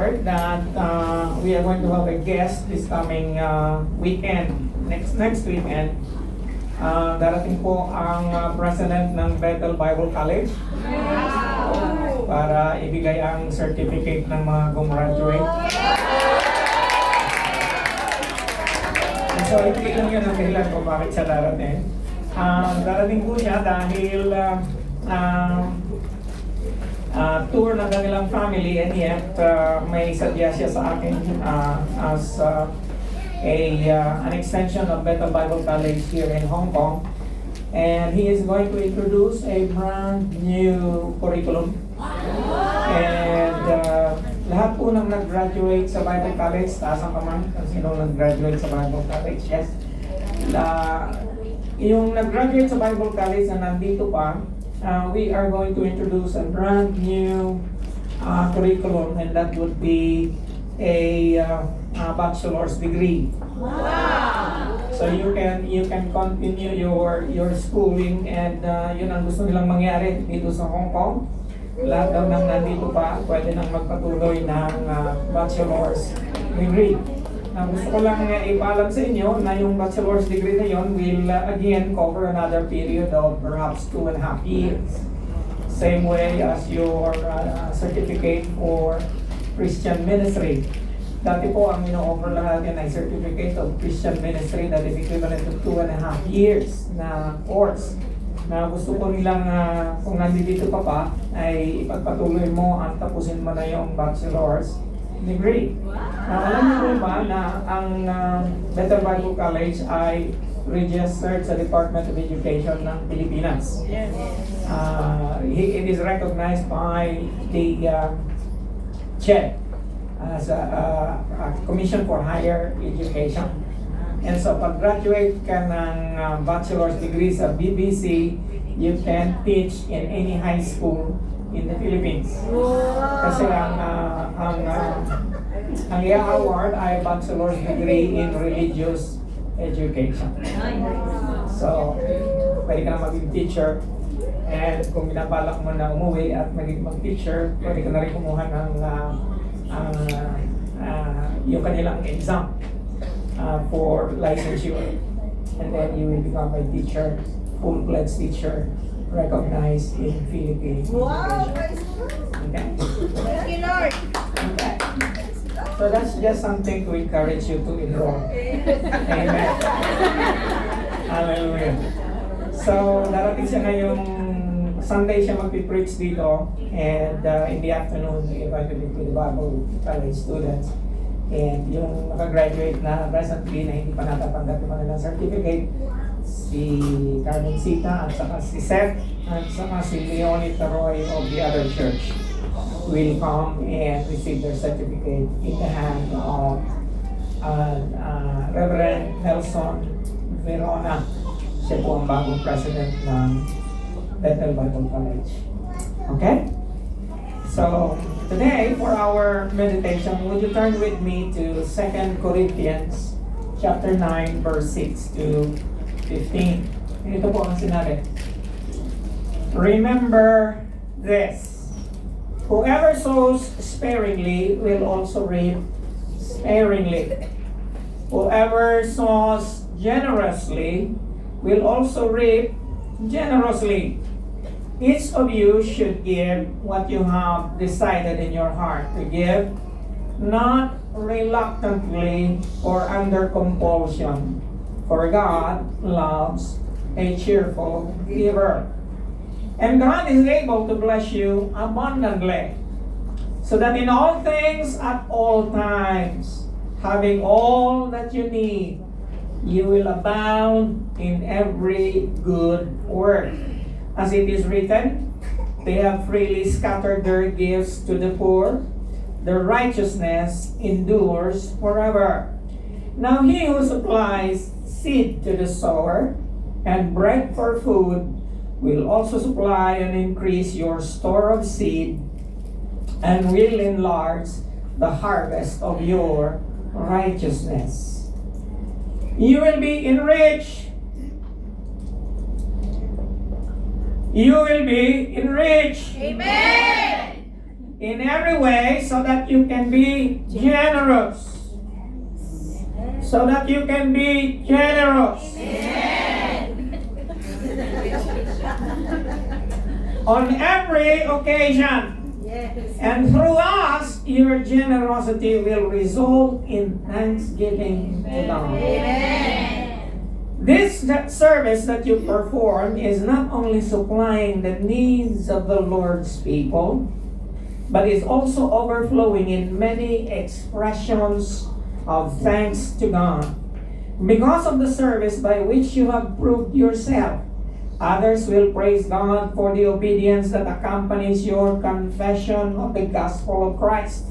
Lord that we are going to have a guest this coming weekend, next weekend. Darating po ang president ng Bethel Bible College para ibigay ang certificate ng mga gumraduate. So, hindi lang yun ang dahilan kung bakit siya darating. Darating po siya dahil tour ng kanilang family, and yet may sadya siya sa akin as an extension of Bethel Bible College here in Hong Kong. And he is going to introduce a brand new curriculum. And lahat po ng nag-graduate sa Bible College, taas ang kamay, kung sino nag-graduate sa Bible College, yes. Yung nag-graduate sa Bible College na nandito pa, we are going to introduce a brand new curriculum, and that would be a bachelor's degree. Wow! So you can continue your schooling, and yun ang gusto nilang mangyari dito sa Hong Kong. Lahat daw nang nandito pa, pwede nang magpatuloy ng bachelor's degree. Gusto ko lang ipaalam sa inyo na yung bachelor's degree na yun will again cover another period of perhaps 2.5 years. Same way as your certificate for Christian ministry. Dati po ang ino-offer lang natin ay certificate of Christian ministry that is equivalent to 2.5 years na course. Na gusto ko nilang kung nandito ka pa ay ipagpatuloy mo at tapusin mo na yung bachelor's degree. Alam niyo po ba na ang Bethel Bible College ay registered sa Department of Education ng Pilipinas? Yes. It is recognized by the CHED as a Commission for Higher Education. And so pag graduate ka ng bachelor's degree sa BBC, you can teach in any high school in the Philippines. Kasi ang i-award ay bachelor's degree in religious education. So, pwede ka na maging teacher, and kung binabalak mo na umuwi at maging mag-teacher, pwede ka na rin kumuha ng yung kanilang exam for licensure. And then you will become a teacher, full-fledged teacher, recognized in Philippine education. Okay? Thank you, Lord. Okay. So that's just something to encourage you to enroll. Amen. Hallelujah. So darating siya ngayong Sunday siya magpipreach dito, and in the afternoon, we invited him to the Bible College students. And yung nakagraduate na presently na hindi pa natatanggap yung kanilang certificate, si Carmen Sita at saka si Seth at saka si Leonie Taroy of the other church will come and receive their certificate in the hand of Reverend Nelson Verona. Siya po ang bagong president ng Bethel Bible College. Okay? So, today, for our meditation, would you turn with me to 2 Corinthians chapter 9, verse 6 to 15. Ito po ang sinabi. Remember this. Whoever sows sparingly will also reap sparingly. Whoever sows generously will also reap generously. Each of you should give what you have decided in your heart to give, not reluctantly or under compulsion, for God loves a cheerful giver. And God is able to bless you abundantly, so that in all things at all times, having all that you need, you will abound in every good work. As it is written, they have freely scattered their gifts to the poor. Their righteousness endures forever. Now he who supplies seed to the sower and bread for food will also supply and increase your store of seed and will enlarge the harvest of your righteousness. You will be enriched. You will be enriched. Amen. in every way so that you can be generous. So that you can be generous. On every occasion. And through us, your generosity will result in thanksgiving to God. This service that you perform is not only supplying the needs of the Lord's people, but is also overflowing in many expressions of thanks to God. Because of the service by which you have proved yourself, others will praise God for the obedience that accompanies your confession of the gospel of Christ,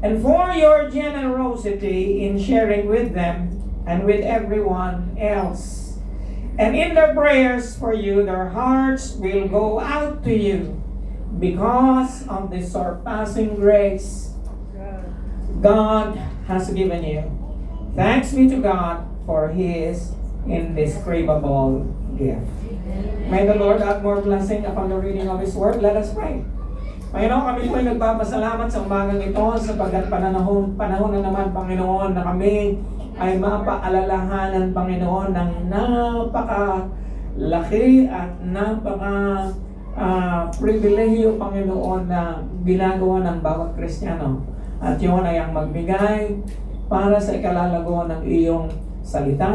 and for your generosity in sharing with them and with everyone else. And in their prayers for you, their hearts will go out to you because of the surpassing grace God has given you. Thanks be to God for His indescribable gift. May the Lord add more blessing upon the reading of His Word. Let us pray. Panginoon, kami po'y nagpapasalamat sa umagang ito sapagkat panahon na naman, Panginoon, na kami ay mapaalalahanan, Panginoon, ng napakalaki at pribilehiyo, Panginoon, na ginagawa ng bawat Kristiyano. At yun ay ang magbigay para sa ikalalago ng iyong salita,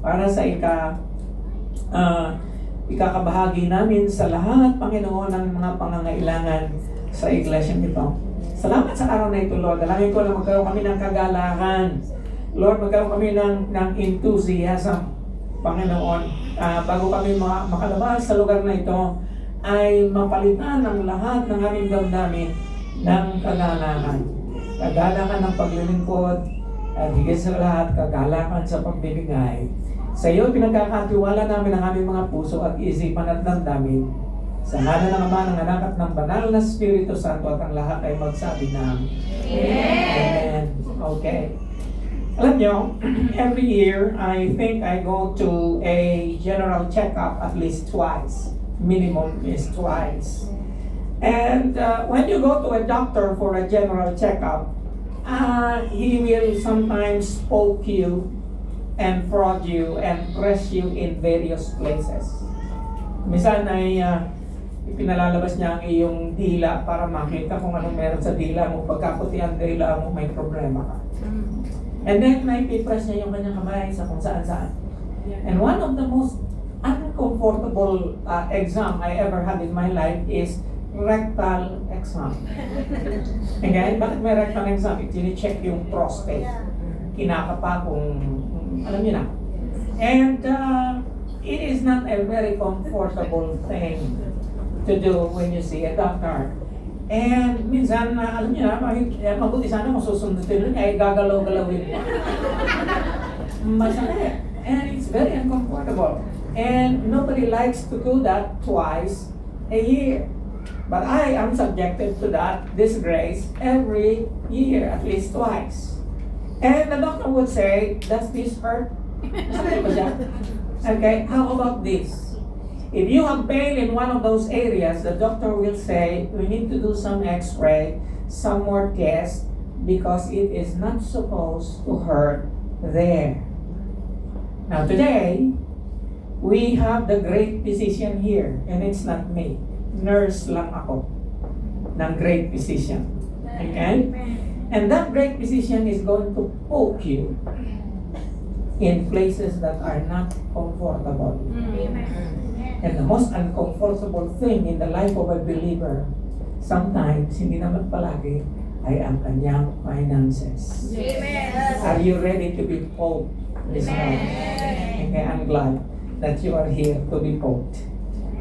para sa ikakabahagi namin sa lahat, Panginoon, ng mga pangangailangan sa iglesia nito. Salamat sa araw na ito, Lord. Dalangin ko na magkaroon kami ng kagalakan. Lord, magkaroon kami ng enthusiasm, Panginoon. Bago kami makalabas sa lugar na ito, ay mapalitan ang lahat ng aming damdamin ng kagalakan. Kagalakan ng paglilingkod, at higit sa lahat, kagalakan sa pagbibigay. Sa iyo, pinagkakatiwala namin ang aming mga puso at isipan at damdamin. Sa ngalan ng Ama, ng Anak at ng Banal na Espiritu Santo at ang lahat ay magsabi ng Amen. Okay. Alam nyo, every year, I think I go to a general checkup at least twice. Minimum is twice. And when you go to a doctor for a general checkup, he will sometimes poke you and prod you and press you in various places. Minsan ay ipinalalabas niya ang iyong dila para makita kung anong meron sa dila mo. Pagkaputi ang dila mo, may problema ka. And then naipipress niya yung kanyang kamay sa kung saan-saan. And one of the most uncomfortable exam I ever had in my life is rectal exam. Okay? Bakit may rectal exam? Tine-check yung prostate. Kinakapa kung alam niyo na. And it is not a very comfortable thing to do when you see a doctor. And minsan, alam niyo na, mabuti sana kung susundutin niya, ay gagalaw-galawin mo. Masakit. And it's very uncomfortable. And nobody likes to do that twice a year. But I am subjected to that disgrace every year, at least twice. And the doctor would say, does this hurt? Okay, how about this? If you have pain in one of those areas, the doctor will say, we need to do some x-ray, some more tests, because it is not supposed to hurt there. Now today, we have the great physician here, and it's not me. Nurse lang ako ng great physician. Okay? And that great physician is going to poke you in places that are not comfortable. And the most uncomfortable thing in the life of a believer, sometimes, hindi naman palagi, ay ang kanyang finances. Are you ready to be poked this morning? Okay, I'm glad that you are here to be poked.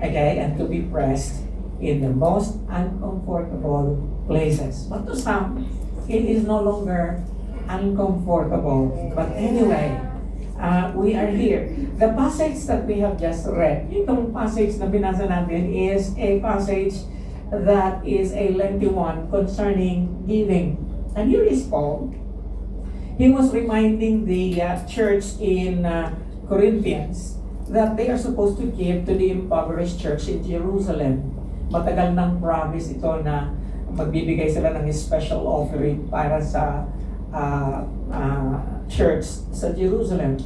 Okay, and to be pressed in the most uncomfortable places. But to some, it is no longer uncomfortable. But anyway, we are here. The passage that we have just read, itong passage na binasa natin is a passage that is a lengthy one concerning giving. And here is Paul. He was reminding the church in Corinthians that they are supposed to give to the impoverished church in Jerusalem. Matagal ng promise ito na magbibigay sila ng special offering para sa church sa Jerusalem.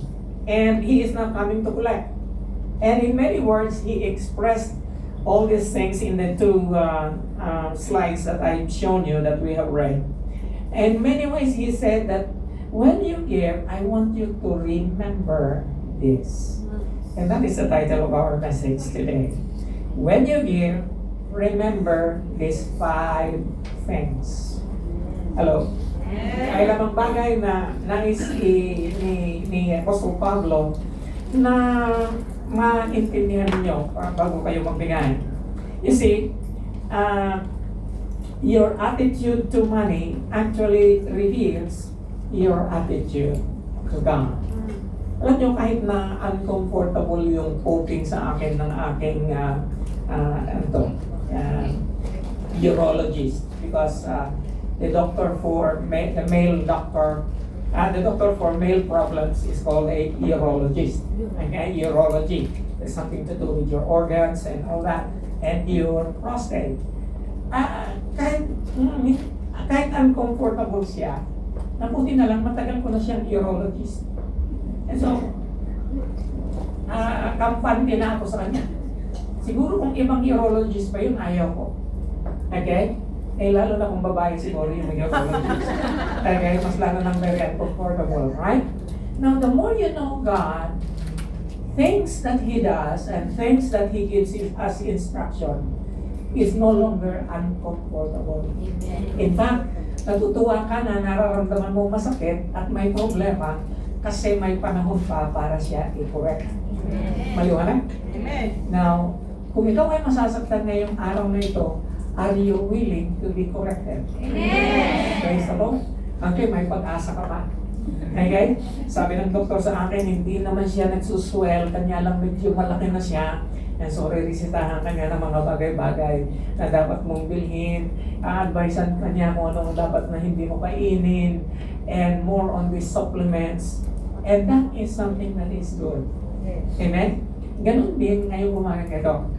And he is not coming to collect. And in many words, he expressed all these things in the two slides that I've shown you that we have read. In many ways, he said that when you give, I want you to remember this. And that is the title of our message today. When you give, remember these 5 things. Hello? Ay lamang bagay na nais ni Apostle Pablo na maintindihan niyo bago kayo magbigay. You see, your attitude to money actually reveals your attitude to God. Alam niyo, kahit na uncomfortable yung quoting sa akin ng aking urologist, because the doctor for the male doctor, the doctor for male problems is called a urologist. Okay, urology. There's something to do with your organs and all that, and your prostate. Kahit uncomfortable siya, nabuti na lang matagal ko na siyang urologist. And so, kampante na ako sa kanya. Siguro kung ibang urologist pa yun, ayaw ko. Okay? Eh, lalo na kung babae siguro yung urologist. Okay? Mas lalo nang very uncomfortable, right? Now, the more you know God, things that He does and things that He gives us instruction is no longer uncomfortable. In fact, natutuwa ka na nararamdaman mo masakit at may problema kasi may panahon pa para siya i-correct. Maliwanag? Amen. Now, kung ikaw ay masasaktan ngayong araw na ito, are you willing to be corrected? Amen. Praise the Lord. Okay, may pag-asa ka pa. Okay? Sabi ng doktor sa akin, hindi naman siya nagsuswell, kanya lang medyo malaki na siya. And so, re-resitahan kanya ng mga bagay-bagay na dapat mong bilhin. A-advisean kanya kung anong dapat na hindi mo kainin. And more on these supplements. And that is something that is good. Amen? Ganun din ngayong umaga ito.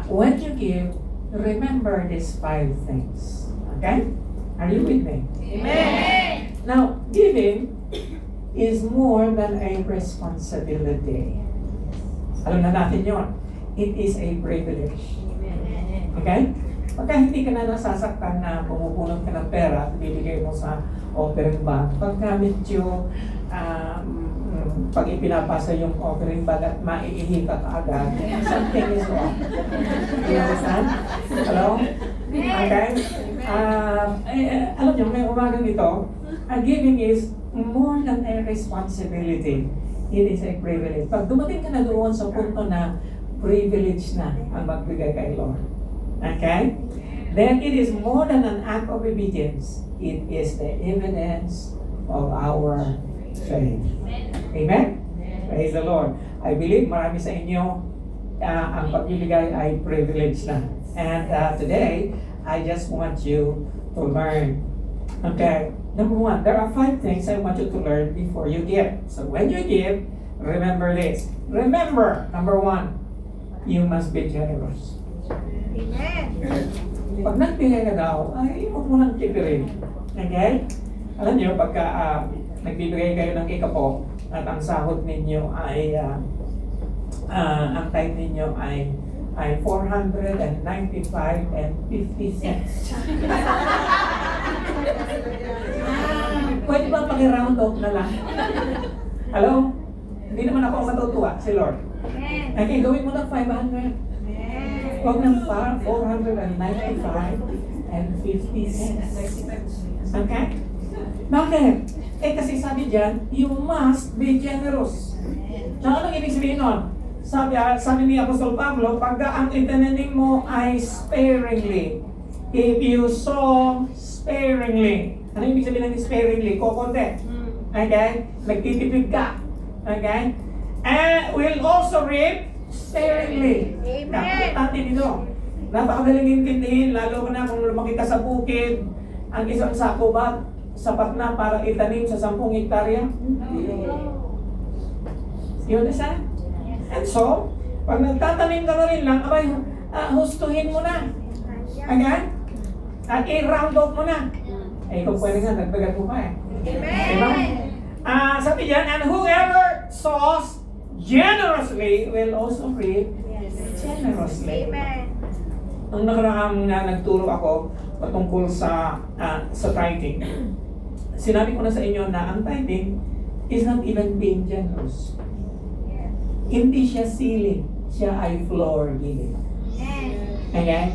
When you give, remember these 5 things. Okay? Are you with me? Amen. Now, giving is more than a responsibility. Alam na natin yon. It is a privilege. Okay? Pagka hindi ka na nasasaktan na pumupunod ka ng pera at bibigay mo sa offering bag, pagka medyo pag ipinapasa yung offering bag at maiihi ka kaagad, something is wrong. You understand? Hello? Okay? Alam niyo, may umagang ito, giving is more than a responsibility. It is a privilege. Pag dumating ka na doon sa punto na privilege na ang magbigay kay Lord. Okay? Then it is more than an act of obedience. It is the evidence of our faith. Amen? Praise the Lord. I believe marami sa inyo ang pagbibigay ay privilege na. And today, I just want you to learn. Okay? Number 1, there are 5 things I want you to learn before you give. So when you give, remember this. Remember, number 1, you must be generous. Amen. Pag nagbigay ka daw, ay huwag mo nang kipirin. Okay? Alam niyo, pagka nagbibigay kayo ng ikapo at ang sahod ninyo ay ang time ninyo ay 495.50 cents. Pwede ba paki-round off na lang? Hello? Hindi naman ako matutuwa, si Lord. Okay, gawin mo ng 500. Huwag ng 495.50 cents. Okay? Bakit? Eh kasi sabi dyan, you must be generous. Tsaka anong ibig sabihin nun? Sabi ni Apostol Pablo, pagka ang itinanim mo ay sparingly. If you sow sparingly. Ano ibig sabihin ng sparingly? Kokonte. Okay? Nagtitipid ka. Okay? And will also reap sparingly. Amen. Importante dito. Napakadaling intindihin, lalo na kung lumaki ka sa bukid, ang isang sako ba sapat na para itanim sa 10 hektarya? You understand? And so, pag nagtatanim ka na rin lang, abay, hustuhin mo na. Again? At i-round off mo na. Eh, kung pwede nga, nagbagat mo pa eh. Diba? Sabi diyan, and whoever sows generously will also reap generously. Amen. Nung nakaraang nagturo ako patungkol sa tithing, sinabi ko na sa inyo na ang tithing is not even being generous. Hindi siya ceiling, siya ay floor giving. Okay?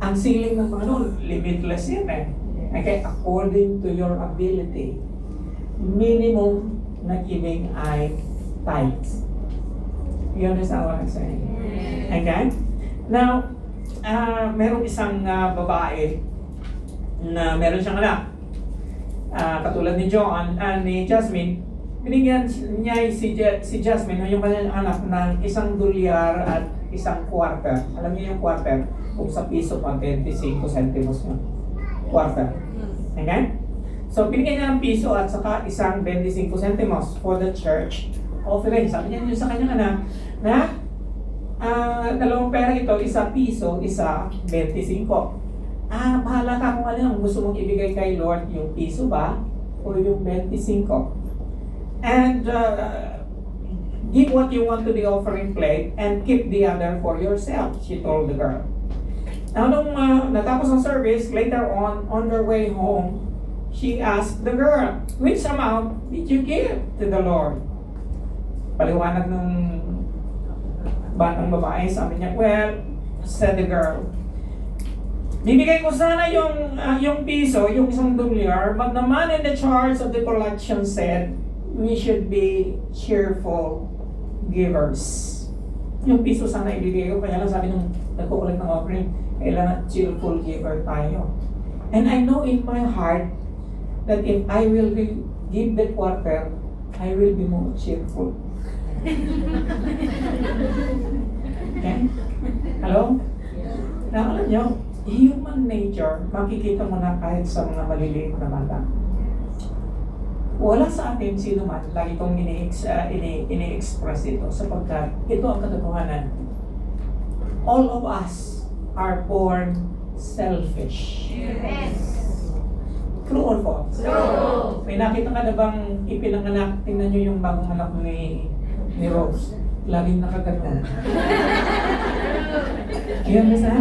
Ang ceiling ng Panginoon, limitless yan eh. Okay? According to your ability, minimum na giving ay tithes. You understand what I'm saying? Okay? Now, merong isang babae na meron siyang anak. Katulad ni John, ni Jasmine, binigyan niya si Jasmine, yung kanyang anak, ng $1 at $1/4. Alam niyo yung quarter? Kung sa piso pa, 25 centimos yun. Quarter. Okay? So, binigyan niya ng piso at saka isang 25 centimos for the church offering. Sabi niya yun sa kanyang anak na dalawang pera ito, isa piso, isa 25. Bahala ka kung ano ang gusto mong ibigay kay Lord, yung piso ba o yung 25. And give what you want to the offering plate and keep the other for yourself, she told the girl. Now, nung natapos ang service, later on their way home, she asked the girl, which amount did you give to the Lord? Paliwanag nung batang babae, sabi niya, well, said the girl, bibigay ko sana yung piso, yung $1, but the man in the charge of the collection said, we should be cheerful givers. Yung piso sana ibigay ko, kaya lang sabi nung nagkukulit ng offering, kailangan cheerful giver tayo. And I know in my heart that if I will give the quarter, I will be more cheerful. Okay? Hello? Now, alam nyo, human nature, makikita mo na kahit sa mga maliliit na bata. Wala sa atin sino man, lagi kong ini-express ito sapagkat ito ang katotohanan. All of us are born selfish. Yes. True or false? True. May nakita ka na bang ipinanganak? Tingnan nyo yung bagong anak ni Rose. Laging nakaganda. Yan ba sa?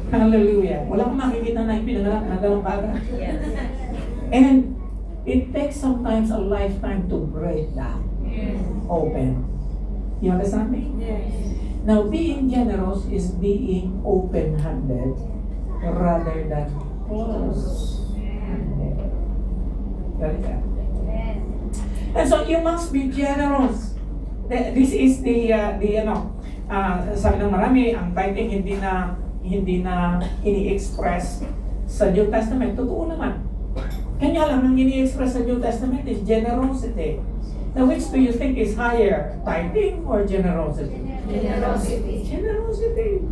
Hallelujah. Wala akong makikita na ipinanganak na gano'ng kaga. And it takes sometimes a lifetime to break that open. You understand me? Now, being generous is being open-handed rather than closed-handed. Got it? And so you must be generous. This is sabi ng marami, ang tithing hindi na ini-express sa New Testament. Totoo naman. Kanya lang ang ini-express sa New Testament is generosity. Now, which do you think is higher, tithing or generosity? Generosity. Generosity.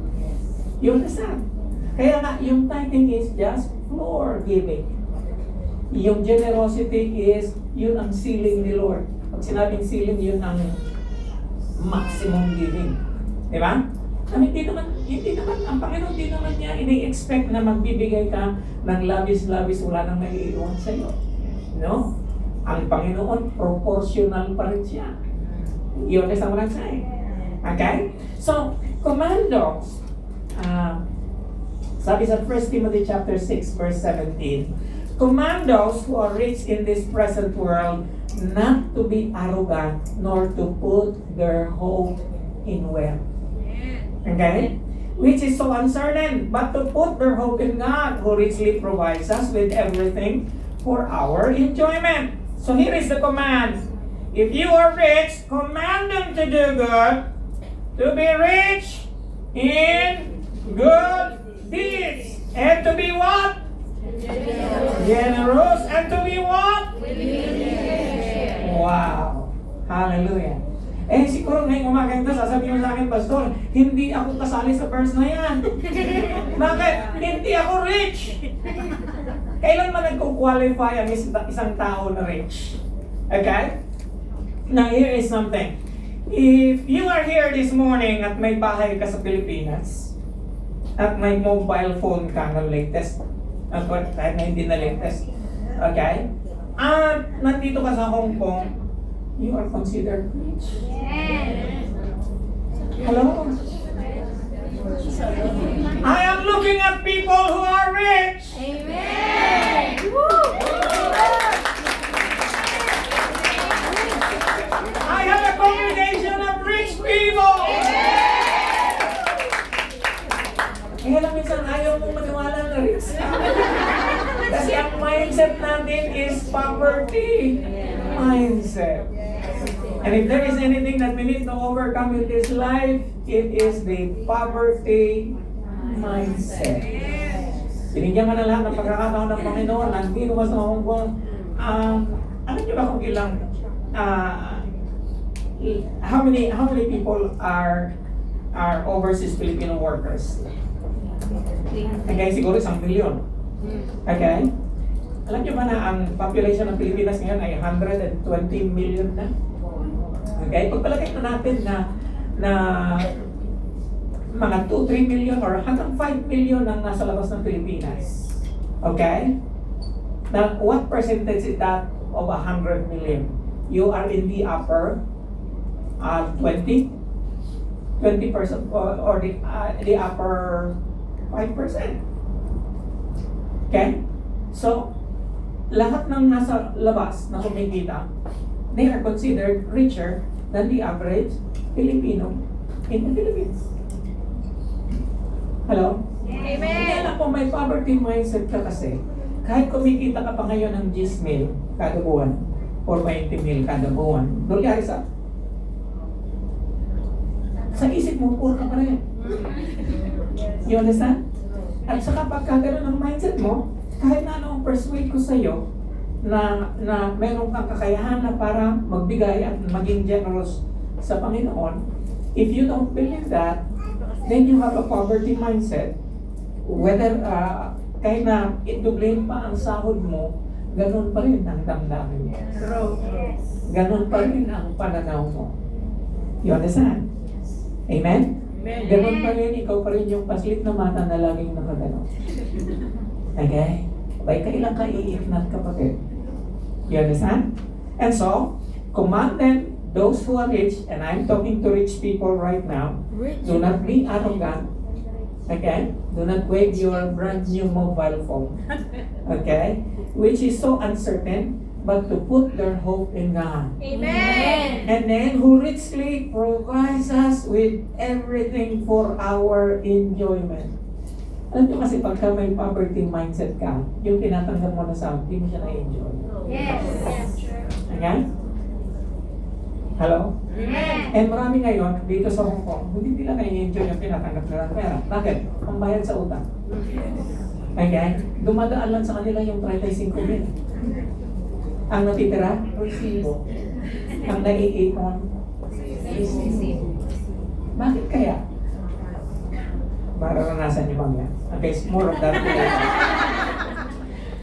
You understand? Kaya nga, yung tithing is just floor giving. Yung generosity is, yun ang ceiling ni Lord. Pag sinabing ceiling, yun ang maximum giving. Di ba? Hindi naman, ang Panginoon hindi naman niya ini-expect na magbibigay ka ng labis-labis, wala nang naiiwan sa iyo. No? Ang Panginoon, proportional pa rin siya. You understand what I'm saying? Okay? So, commandos, sabi sa 1 Timothy chapter 6, verse 17, command those who are rich in this present world not to be arrogant, nor to put their hope in wealth. Okay? Which is so uncertain, but to put their hope in God, who richly provides us with everything for our enjoyment. So here is the command. If you are rich, command them to do good, to be rich in good deeds, and to be what? Generous, and to be what? Wow. Hallelujah. Eh, siguro ngayong umaga ito, sasabihin mo sa akin, Pastor, hindi ako kasali sa verse na yan. Bakit? Hindi ako rich. Kailan man nagko-qualify ang isang tao na rich? Okay? Now, here is something. If you are here this morning at may bahay ka sa Pilipinas, at may mobile phone ka na latest, kahit na hindi na latest, okay? At nandito ka sa Hong Kong, you are considered rich. Hello? I am looking at people who are rich. Amen. I have a congregation of rich people. Kaya lang minsan ayaw mong maniwala na rich ka. Kasi ang mindset natin is poverty mindset. And if there is anything that we need to overcome in this life, it is the poverty mindset. Binigyan ka na lahat ng pagkakataon ng Panginoon, nandito ka sa Hong Kong. Alam niyo ba kung ilang, how many people are overseas Filipino workers? Okay, siguro 1 billion. Okay? Alam niyo ba na ang population ng Pilipinas ngayon ay 120 million na? Okay? Pagpalagay na natin na mga 2-3 million or hanggang 5 million ang nasa labas ng Pilipinas. Okay? Now, what percentage is that of 100 million? You are in the upper 20% or the upper 5%. Okay? So, lahat ng nasa labas na kumikita, they are considered richer than the average Filipino in the Philippines. Hello? Amen. Kaya kung may poverty mindset ka kasi, kahit kumikita ka pa ngayon ng 10,000 kada buwan or 20,000 kada buwan, dolyari sa isip mo, poor ka pa rin. You understand? At saka pagka gano'n ang mindset mo, kahit na anong persuade ko sa'yo, na meron kang kakayahan na para magbigay at maging generous sa Panginoon, if you don't believe that, then you have a poverty mindset. Whether kahit na i-dublin pa ang sahod mo, ganun pa rin ang damdamin mo. Ganun pa rin ang pananaw mo. You understand? Amen? Ganun pa rin, ikaw pa rin yung paslit na mata na laging nakagano. Okay? Bay kailan ka iiknat, kapatid? You understand? And so, command them, those who are rich, and I'm talking to rich people right now, do not be arrogant. Okay? Do not wave your brand new mobile phone. Okay? Which is so uncertain, but to put their hope in God. Amen. And then who richly provides us with everything for our enjoyment. Alam niyo kasi pagka may poverty mindset ka, yung tinatanggap mo na sa hindi mo siya na-enjoy. Yes. Okay? Hello? Amen. And marami ngayon, dito sa Hong Kong, hindi nila na-enjoy yung tinatanggap nila ng pera. Bakit? Pambayad sa utang. Okay? Dumadaan lang sa kanila yung 35,000. Ang natitira, resibo. Ang naiipon, resibo. Bakit kaya? Mararanasan niyo bang yan? Okay, more of that today.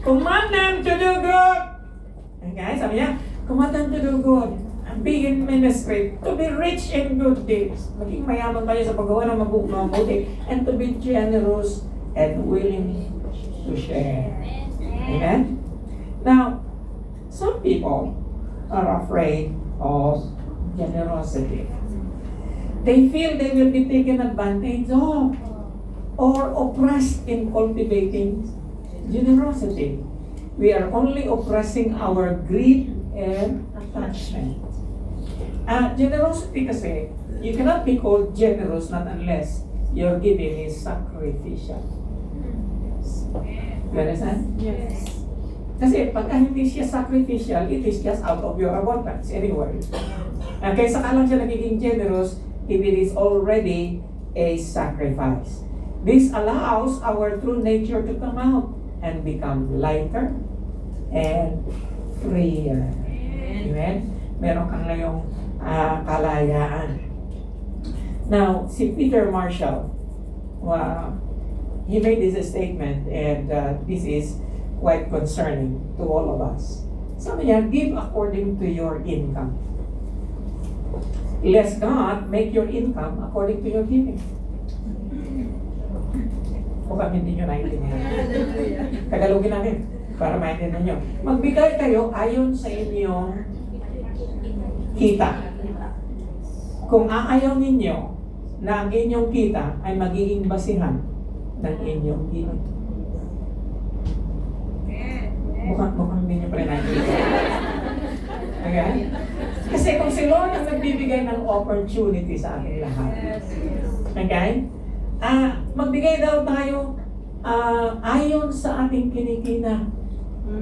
Command them to do good! Okay, sabi niya, command them to do good. Be in ministry, to be rich in good deeds. Maging mayaman kayo sa paggawa ng mabuti, and to be generous and willing to share. Amen? Now, some people are afraid of generosity. They feel they will be taken advantage of or oppressed in cultivating generosity. We are only oppressing our greed and attachment. Generosity kasi, you cannot be called generous not unless your giving is sacrificial. You understand? Yes. Kasi pagka hindi siya sacrificial, it is just out of your abundance anyway. Kaya saka lang siya nagiging generous if it is already a sacrifice. This allows our true nature to come out and become lighter and freer. Amen? Meron kang ngayong kalayaan. Now, si Peter Marshall, he made this statement, and this is quite concerning to all of us. Sabi niya, give according to your income. Let God make your income according to your giving. Mukhang hindi nyo naiintindihan. Tagalogin namin para maintindihan nyo. Magbigay kayo ayon sa inyong kita. Kung aayaw ninyo na ang inyong kita ay magiging basihan ng inyong gino'n. Mukhang hindi nyo pa rin naiintindihan. Okay? Kasi kung si Lord ang nagbibigay ng opportunity sa ating lahat. Okay? Magbigay daw tayo ayon sa ating kinikita.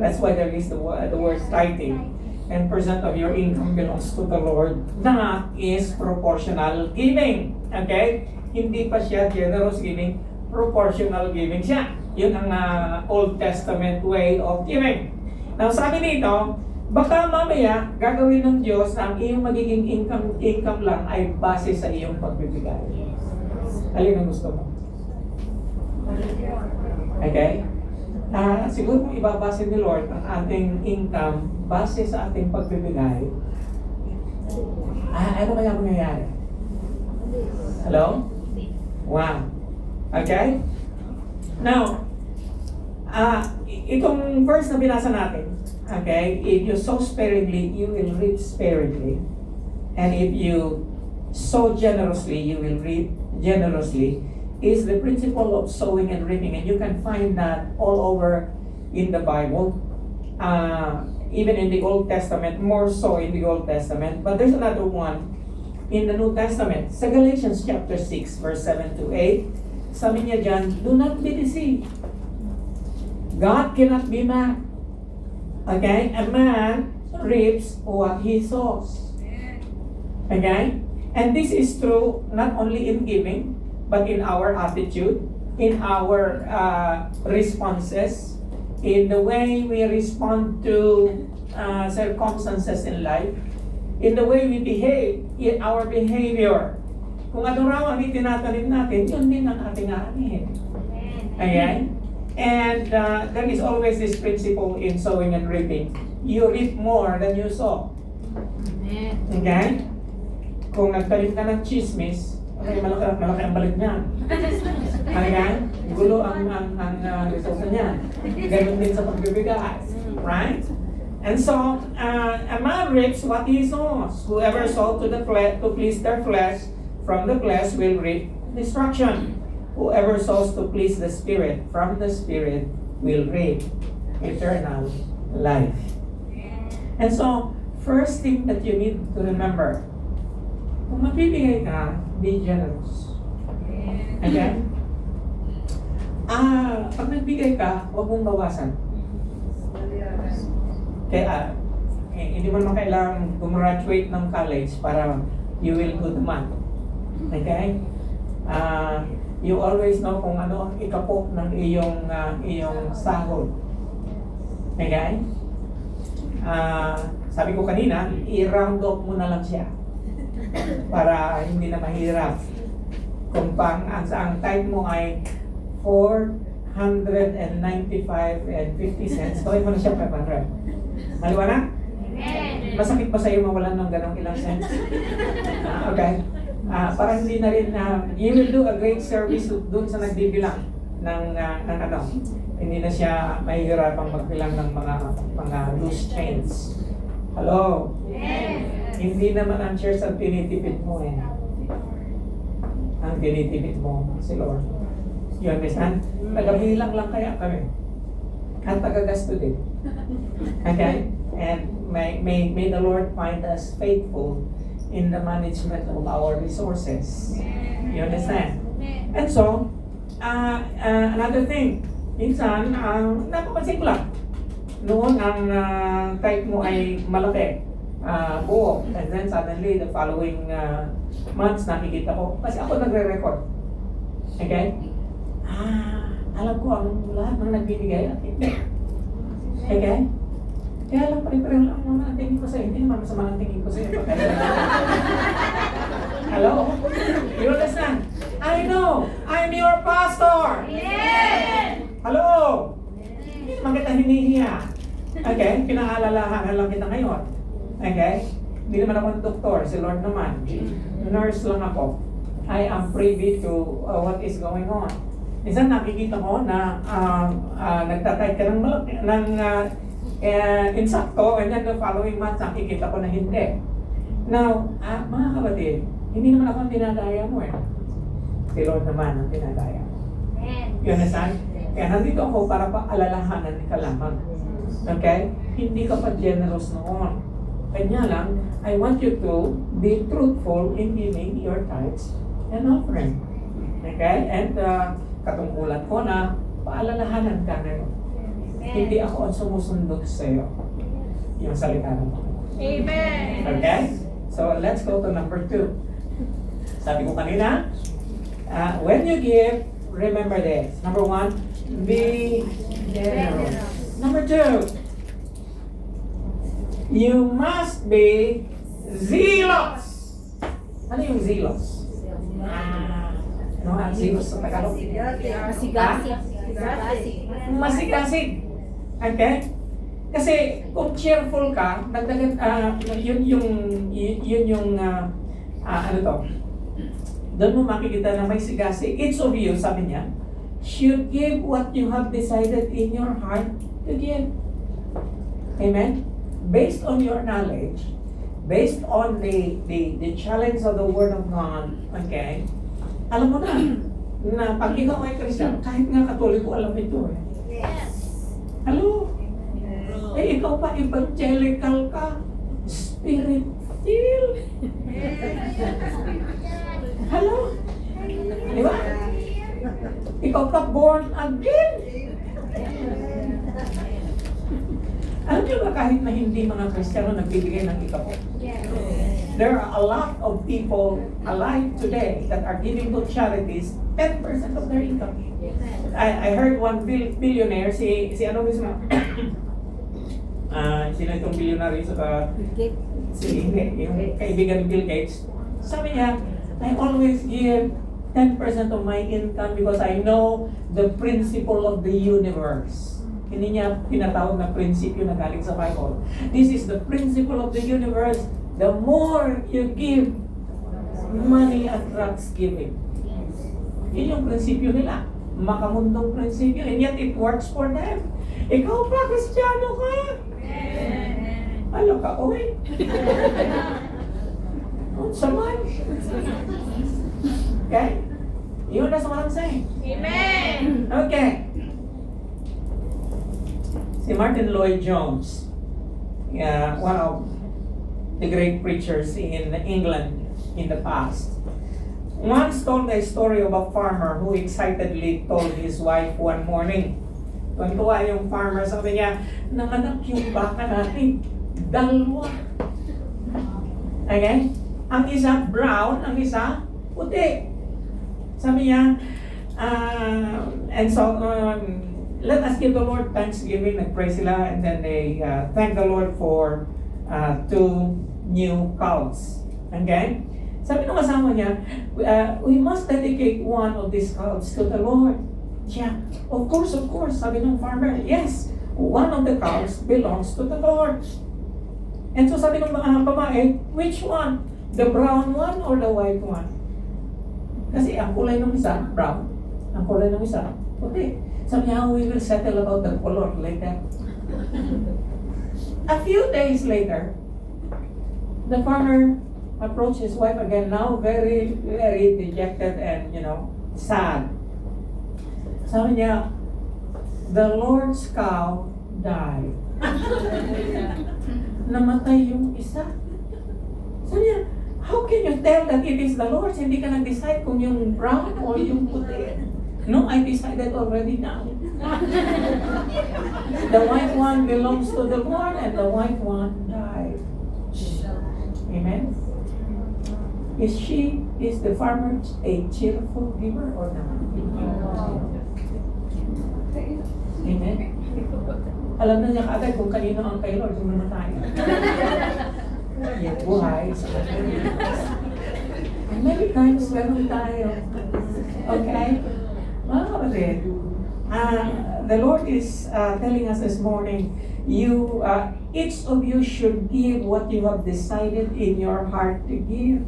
That's why there is the word tithing. 10% of your income belongs to the Lord. That is proportional giving. Okay? Hindi pa siya generous giving, proportional giving siya. Yun ang Old Testament way of giving. Now, sabi dito, baka mamaya gagawin ng Diyos na ang iyong magiging income lang ay base sa iyong pagbibigay. Alin ang gusto mo? Okay? Siguro kung ibabase ni Lord ang ating income base sa ating pagbibigay, ano kaya mangyayari? Hello? Wow. Okay? Now, itong verse na binasa natin, okay, if you sow sparingly, you will reap sparingly. And if you sow generously, you will reap generously, is the principle of sowing and reaping. And you can find that all over in the Bible, even in the Old Testament, more so in the Old Testament. But there's another one in the New Testament. Sa Galatians chapter 6, verse 7 to 8, sabi niya dyan, do not be deceived. God cannot be mocked. Okay? A man reaps what he sows. Okay? And this is true not only in giving, but in our attitude, in our responses, in the way we respond to circumstances in life, in the way we behave, in our behavior. Kung ano raw ang itinatanim natin, yun din ang ating aanihin. Okay? And there is always this principle in sowing and reaping. You reap more than you sow. Okay? Kung nagtanim ka ng chismis, okay, malaki ang balik niyan. Okay? Gulo ang resulta niyan. Ganun din sa pagbibigay. Right? And so, a man reaps what he sows. Whoever sows to the flesh, to please their flesh, from the flesh will reap destruction. Whoever sows to please the Spirit, from the Spirit will reap eternal life. And so, first thing that you need to remember, kung magbibigay ka, be generous. Okay? Pag nagbigay ka, huwag mong bawasan. Kaya, hindi mo naman kailangan gumraduate ng college para you will do the math. Okay? You always know kung ano ang ikapok ng iyong sahod. Okay? Sabi ko kanina, i-round off mo na lang siya para hindi na mahirap. Kung ang time mo ay 495.50 gawin mo na siya 500. Maliwanag? Masakit pa sa'yo mawalan ng ganong ilang cents? Okay? Para hindi na rin, you will do a great service dun sa nagbibilang ng ano. Hindi na siya mahihirapang magbilang ng mga loose chains. Hello? Hindi naman ang church ang tinitipid mo eh. Ang tinitipid mo si Lord. You understand? Tagabilang lang kaya kami. At tagagasto din. Okay? And may the Lord find us faithful in the management of our resources. You understand? And so, another thing, minsan, napapansin ko lang, noon ang type mo ay malaki, buo, and then suddenly the following months nakikita ko, kasi ako nagre-record. Okay? Alam ko ang lahat ng nagbibigay at hindi. Okay? Kaya lang pare-pareho lang naman ang tingin ko sa'yo. Hindi naman masama ang tingin ko sa'yo. Hello? You understand? I know! I'm your pastor! Yes! Hello! Hindi naman kita hinihiya. Okay? Pinaalalahanan lang kita ngayon. Okay? Hindi naman ako doktor. Si Lord naman. Nurse lang ako. I am privy to what is going on. Minsan nakikita ko na nagtatay ka ng malaki, insakto, and then the following month nakikita ko na hindi. Now, mga kapatid, hindi naman ako ang dinadaya mo eh. Si Lord naman ang dinadaya mo. You understand? Kaya nandito ako para paalalahanan ka lamang. Okay? Hindi ka pa generous noon. Kanya lang, I want you to be truthful in giving your tithes and offering. Okay? And katungkulan ko na paalalahanan ka ngayon. Hindi ako ang sumusunod sa iyo. Yung salita ng Panginoon. Amen. Okay? So, let's go to number 2. Sabi ko kanina, when you give, remember this. Number 1, be generous. Number 2, you must be zealous. Ano yung zealous? Ano ang zealous sa Tagalog? Masigasig. Okay? Kasi kung cheerful ka, dagdagan, yun yung ano to? Doon mo makikita na may sigasig. Each of you, sabi niya, should give what you have decided in your heart to give. Amen? Based on your knowledge, based on the challenge of the Word of God, okay? Alam mo na pag ikaw ay Christian, kahit nga Katoliko, alam ito eh. Yes. Hello? Eh, ikaw pa evangelical ka, spirit-filled. Hello? Di ba? Ikaw pa born again. Alam niyo ba kahit na hindi mga Kristiyano nagbibigay ng ikapo? Yes. There are a lot of people alive today that are giving to charities 10% of their income. I heard one billionaire, si ano mismo? Sino itong billionaire sa yung kaibigan ni Bill Gates. Sabi niya, I always give 10% of my income because I know the principle of the universe. Hindi niya tinatawag na prinsipyo na galing sa Bible. This is the principle of the universe. The more you give, money attracts giving. Yun yung prinsipyo nila. Makamundong prinsipyo. And yet it works for them. Ikaw pa, Kristiyano ka. Ano ka, oy? Saman. Okay? Yun na sa what I'm saying. Amen. Okay. Si Martin Lloyd-Jones, one of the great preachers in England in the past, once told a story of a farmer who excitedly told his wife one morning. Tuwan-tuwa yung farmer, sabi niya, nanganak yung baka natin, 2. Okay? Ang isa brown, ang isa puti. Sabi niya, and so, let us give the Lord thanksgiving, nag-pray sila, and then they thank the Lord for 2 new cows. Okay? Sabi ng kasama niya, we must dedicate one of these cows to the Lord. Yeah, of course, sabi ng farmer, yes, one of the cows belongs to the Lord. And so sabi ng mga babae, which one? The brown one or the white one? Kasi ang kulay ng isa, brown. Ang kulay ng isa, puti. Sabi niya, we will settle about the color later. A few days later, the farmer approached his wife again, now very, very dejected and, sad. Sabi niya, the Lord's cow died. Namatay yung isa. Sabi niya, how can you tell that it is the Lord's? Hindi ka nag-decide kung yung brown or yung puti. No, I decided already now. The white one belongs to the Lord and the white one died. Amen? Is the farmer a cheerful giver or not? Amen? Alam na niya kaagad kung kanino ang kay Lord yung namatay. Yung buhay sa kanya. And many times, meron tayo. Okay? Mga kapatid, the Lord is telling us this morning, each of you should give what you have decided in your heart to give.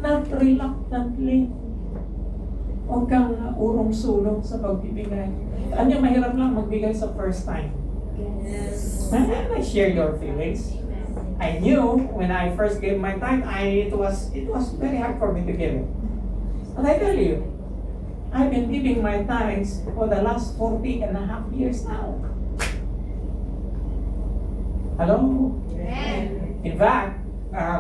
Not reluctantly. Huwag kang urong sulong sa pagbibigay. Ano yung mahirap lang magbigay sa first time? And I share your feelings. I knew when I first gave my tithe, it was very hard for me to give it. But I tell you, I've been giving my tithes for the last 40 and a half years now. Hello? In fact,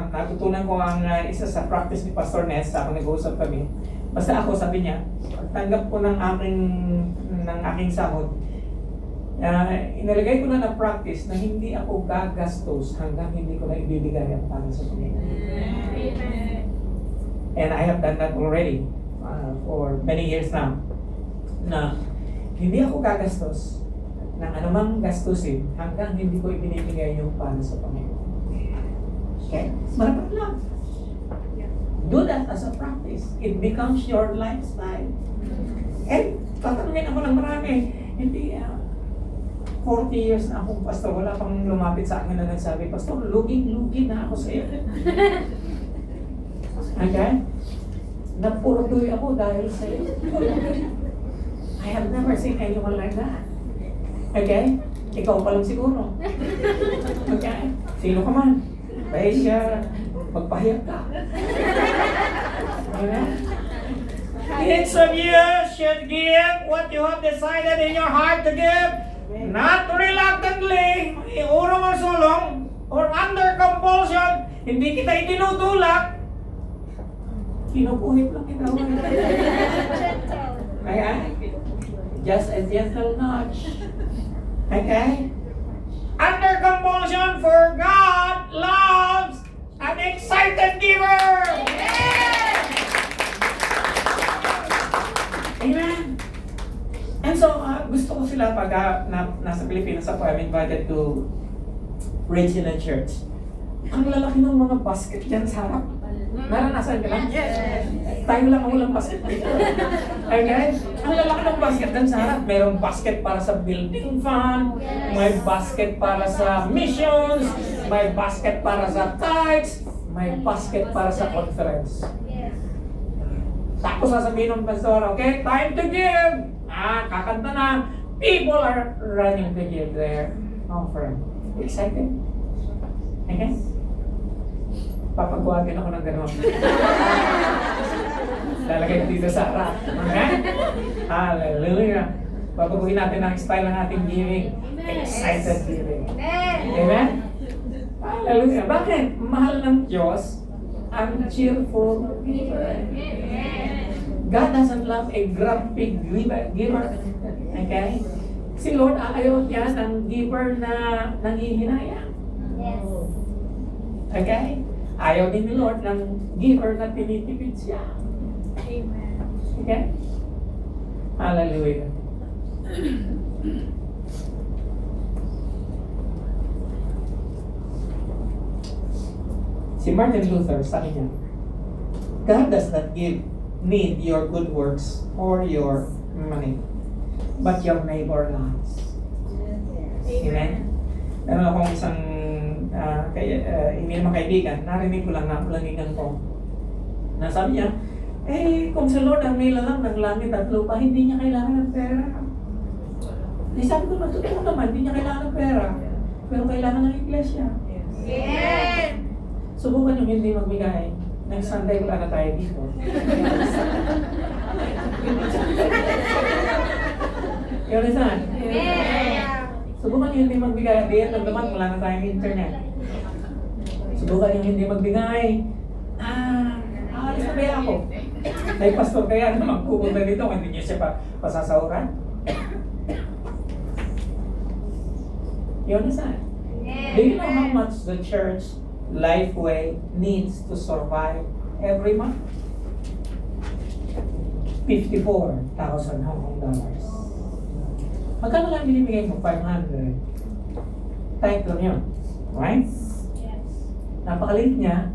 natutunan ko ang isa sa practice ni Pastor Ness, ako nag-uusap kami. Basta ako, sabi niya, pagtanggap ko ng aking sahod, inilagay ko na practice na hindi ako gagastos hanggang hindi ko na ibibigay ang para sa Panginoon. And I have done that already for many years now. Na hindi ako gagastos ng anumang gastusin hanggang hindi ko ibinibigay yung para sa Panginoon. Okay? Marapat lang. Do that as a practice. It becomes your lifestyle. And tatanungin ako ng marami, hindi 40 years na akong pastor, wala pang lumapit sa akin na nagsabi, Pastor, luging-lugi na ako sa iyo. Okay? Napurduy ako dahil sa iyo. I have never seen anyone like that. Okay? Ikaw pa lang siguro. Okay? Sino ka man? Magpahiyag ka. Okay? Each of you should give what you have decided in your heart to give. Not reluctantly, urong o sulong, or under compulsion. Hindi kita itinutulak. Kinukuhit lang kita. Okay? Just a gentle nudge. Okay? Under compulsion, for God loves an excited giver. Amen. And so, gusto ko sila pag nasa Pilipinas ako, I'm invited to preach in a church. Ang lalaki ng mga basket dyan sa harap. Naranasan ka lang? Yes. Tayo lang ang walang basket dito. Okay? Ang lalaki ng basket dyan sa harap. Mayroong basket para sa building fund, may basket para sa missions, may basket para sa tithes, may basket para sa conference. Tapos sasabihin ng pastor, okay, time to give. Kakanta na. People are running to give their offering. Excited? Okay? Papagwagin ako ng gano'n. Lalagay ko dito sa harap. Okay? Hallelujah. Babaguhin natin ang style ng ating giving. Excited giving. Amen? Hallelujah. Bakit? Mahal ng Diyos ang cheerful giver. God doesn't love a grumpy giver. Okay? Si Lord ayaw niya ng giver na nanghihinayang. Okay? Ayaw din ni Lord ng giver na tinitipid siya. Amen. Okay? Hallelujah. Si Martin Luther, sabi niya, God does not need your good works or your money, but your neighbor loves. Amen? Meron akong isang hindi naman kaibigan, narinig ko lang na ulangigan ko. Nasabi niya, kung sa Lord ang nilalang ng langit at lupa, hindi niya kailangan ng pera. Sabi ko, totoo naman, hindi niya kailangan ng pera, pero kailangan ng iglesia. Yes! Subukan yung hindi magbigay. Next Sunday, wala na tayo dito. You understand? Yes! Subukan yung hindi magbigay. At the end of the month, wala na tayong internet. Subukan yung hindi magbigay. Alis na kaya ako? Ay, pastor, kaya na magpupunta dito kung hindi niyo siya pasasauran. You understand? Do you know how much the church Lifeway needs to survive every month? $54,000 Hong Kong dollars. Magkano lang binibigay mo? 500. Thank you yun. Right? Yes. Napakaliit niya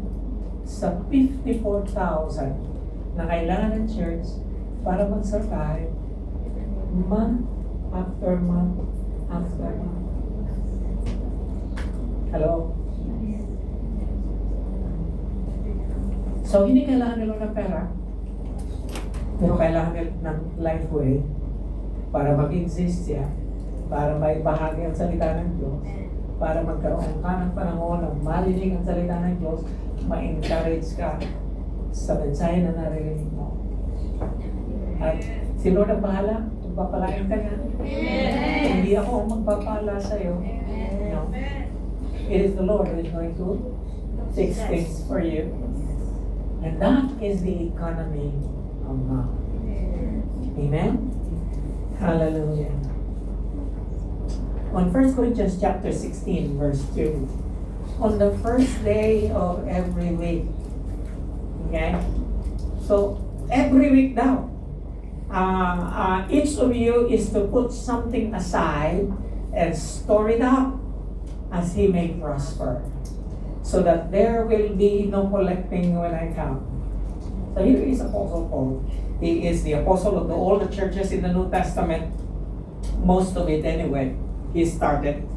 sa 54,000 na kailangan ng church para mag-survive month after month after month. Hello? So, hindi kailangan nila ng pera. Pero kailangan ng Lifeway para mag-exist siya, para may bahagi ang salita ng Diyos, para magkaroon ka ng panahon na marinig ang salita ng Diyos, ma-encourage ka sa mensahe na naririnig mo. At si Lord ang bahala, magpapalain ka na. Hindi ako ang magpapala sa iyo. No. It is the Lord who is going to fix things for you. And that is the economy of God. Amen? Hallelujah. On 1 Corinthians chapter 16, verse 2, on the first day of every week, okay? So, every week daw, each of you is to put something aside and store it up as he may prosper, so that there will be no collecting when I come. So here is Apostle Paul. He is the apostle of all the churches in the New Testament. Most of it anyway. He started.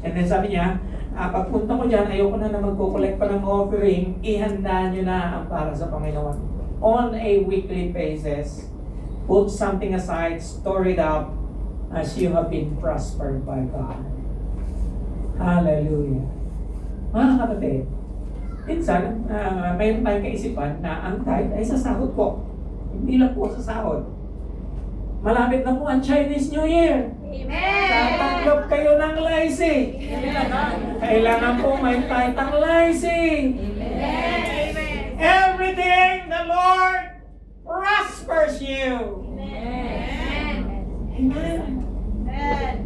And then sabi niya, pagpunta ko dyan, ayoko na magkukolect pa ng offering, ihanda nyo na ang para sa Panginoon. On a weekly basis, put something aside, store it up, as you have been prospered by God. Hallelujah. Mga kapatid, minsan, mayroon tayong kaisipan na ang tithe ay sa sahod ko. Hindi lang po sa sahod. Malapit na po ang Chinese New Year. Amen. Tatanggap kayo ng laisi. Kailangan po may tithe ang laisi. Amen. Everything the Lord prospers you. Amen. Amen. Amen.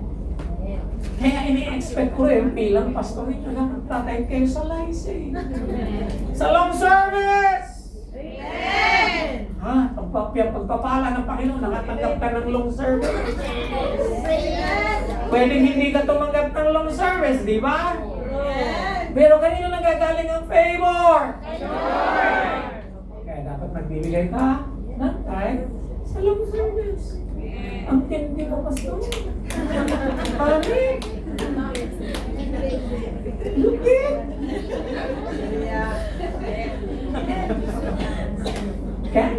Kaya ini-expect ko rin bilang pastor ninyo na magtatay kayo sa laisi. Sa long service! Amen. Ha? Pagpapala ng Panginoon, nakatanggap ka ng long service. Pwedeng hindi ka tumanggap ng long service, di ba? Pero kanino nagagaling ang favor? Kaya dapat magbibigay ka ng tithe sa long service. Ang tindi mo, pastor. Pari. Lupit. Okay?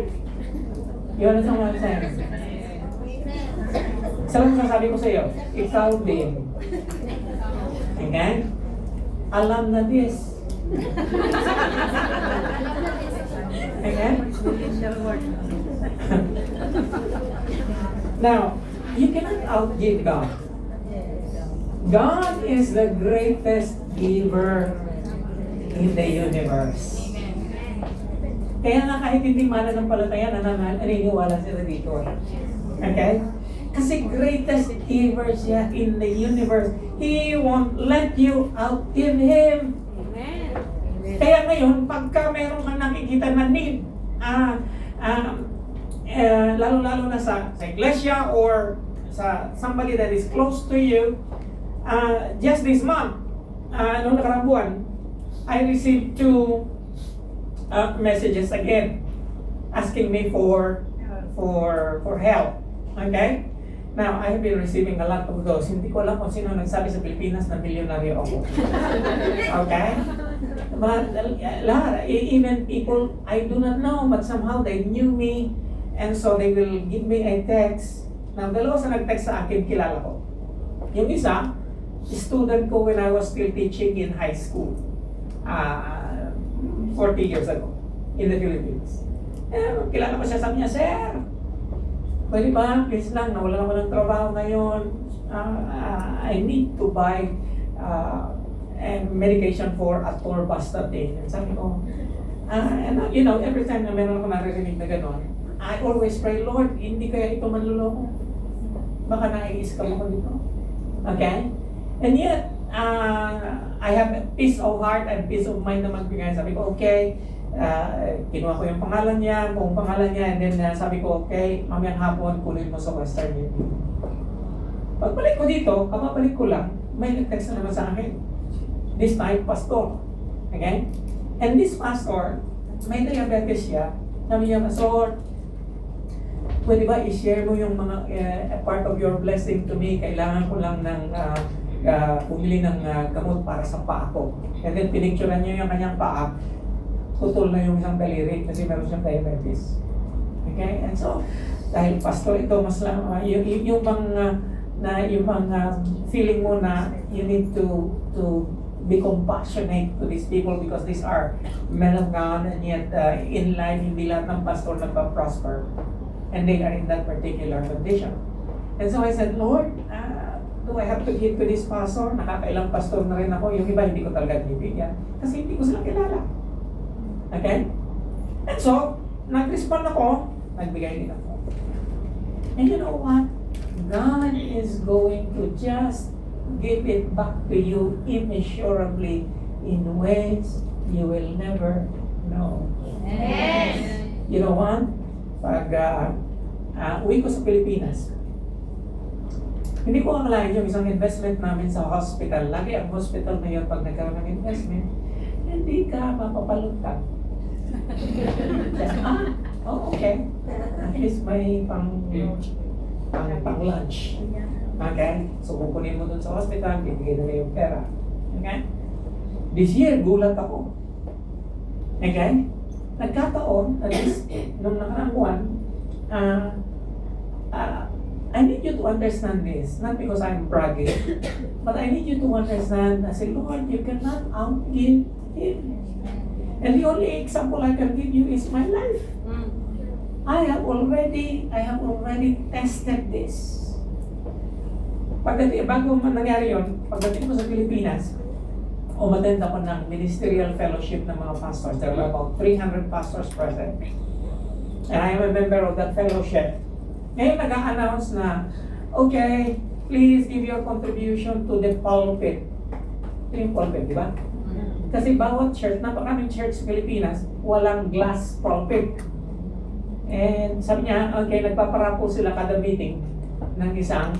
You understand what I'm saying? Isa lang sasabi ko sa iyo, ikaw din. Okay? Alam na this. Okay? Now, you cannot outgive God. God is the greatest giver in the universe. Kaya nga kahit hindi mananampalataya, naniniwala sila dito. Okay? Kasi greatest giver siya in the universe. He won't let you outgive Him. Kaya ngayon, pagka meron kang nakikita na need, lalo-lalo na sa iglesia or sa somebody that is close to you, just this month, noong nakarang buwan, I received 2 messages again asking me for help. Okay? Now, I have been receiving a lot of those. Hindi ko alam kung sino nagsabi sa Pilipinas na milyonaryo ako. Okay? But even people I do not know, but somehow they knew me, and so they will give me a text. Now, dalawa sa nag-text sa akin, kilala ko. Yung isa, student ko when I was still teaching in high school. 40 years ago in the Philippines. Kilala ko siya, sabi niya, Sir, pwede ba, please lang, nawalan ako ng trabaho ngayon. I need to buy medication for atorvastatin. And sabi ko, and you know, every time na meron ako naririnig na gano'n, I always pray, Lord, hindi kaya ito manluloko. Baka nai-scam ako dito. Okay? And yet, I have peace of heart and peace of mind na magbigay. Sabi ko, okay, kinuha ko yung pangalan niya, buong pangalan niya, and then sabi ko, okay, mamayang hapon, kunin mo sa Western Union. Pagbalik ko dito, kapabalik ko lang, may nag-text na naman sa akin. This time, pastor. Okay? And this pastor, may diabetes siya. Sabi niya, Pastor, pwede ba i-share mo yung mga part of your blessing to me? Kailangan ko lang ng pumili ng gamot para sa paa ko. And then pinicturean niya yung kanyang paa. Putol na yung isang daliri kasi meron siyang diabetes. Okay? And so, dahil pastor ito, mas lang, yung mga feeling mo na you need to be compassionate to these people because these are men of God and yet in life, hindi lahat ng pastor nagpa-prosper and they are in that particular condition. And so I said, Lord, do I have to give to this pastor? Nakakailang pastor na rin ako. Yung iba, hindi ko talaga bibigyan kasi hindi ko sila kilala. Okay? And so, nag-respond ako, nagbigay din ako. And you know what? God is going to just give it back to you immeasurably in ways you will never know. Amen. You know what? Pag uwi ko sa Pilipinas, hindi ko akalain yung isang investment namin sa hospital. Lagi ang hospital na yun pag nagkaroon ng investment, hindi ka mapapaluntag. Okay. At least may pang lunch. Okay? So, kukunin mo dun sa hospital, bibigay nila yung pera. Okay? This year, gulat ako. Okay? Nagkataon, at least, nung nakaraang buwan, I need you to understand this, not because I'm bragging, but I need you to understand, I say, Lord, you cannot outgive Him. And the only example I can give you is my life. I have already tested this. Bago nangyari yun, pagdating ko sa Pilipinas, umattend ako ng ministerial fellowship ng mga pastors. There were about 300 pastors present. And I am a member of that fellowship. Ngayon nag-a-announce na, okay, please give your contribution to the pulpit. Ito yung pulpit, di ba? Kasi bawat church, napakaraming church sa Pilipinas, walang glass pulpit. And sabi niya, okay, nagpaparapo sila kada meeting ng isang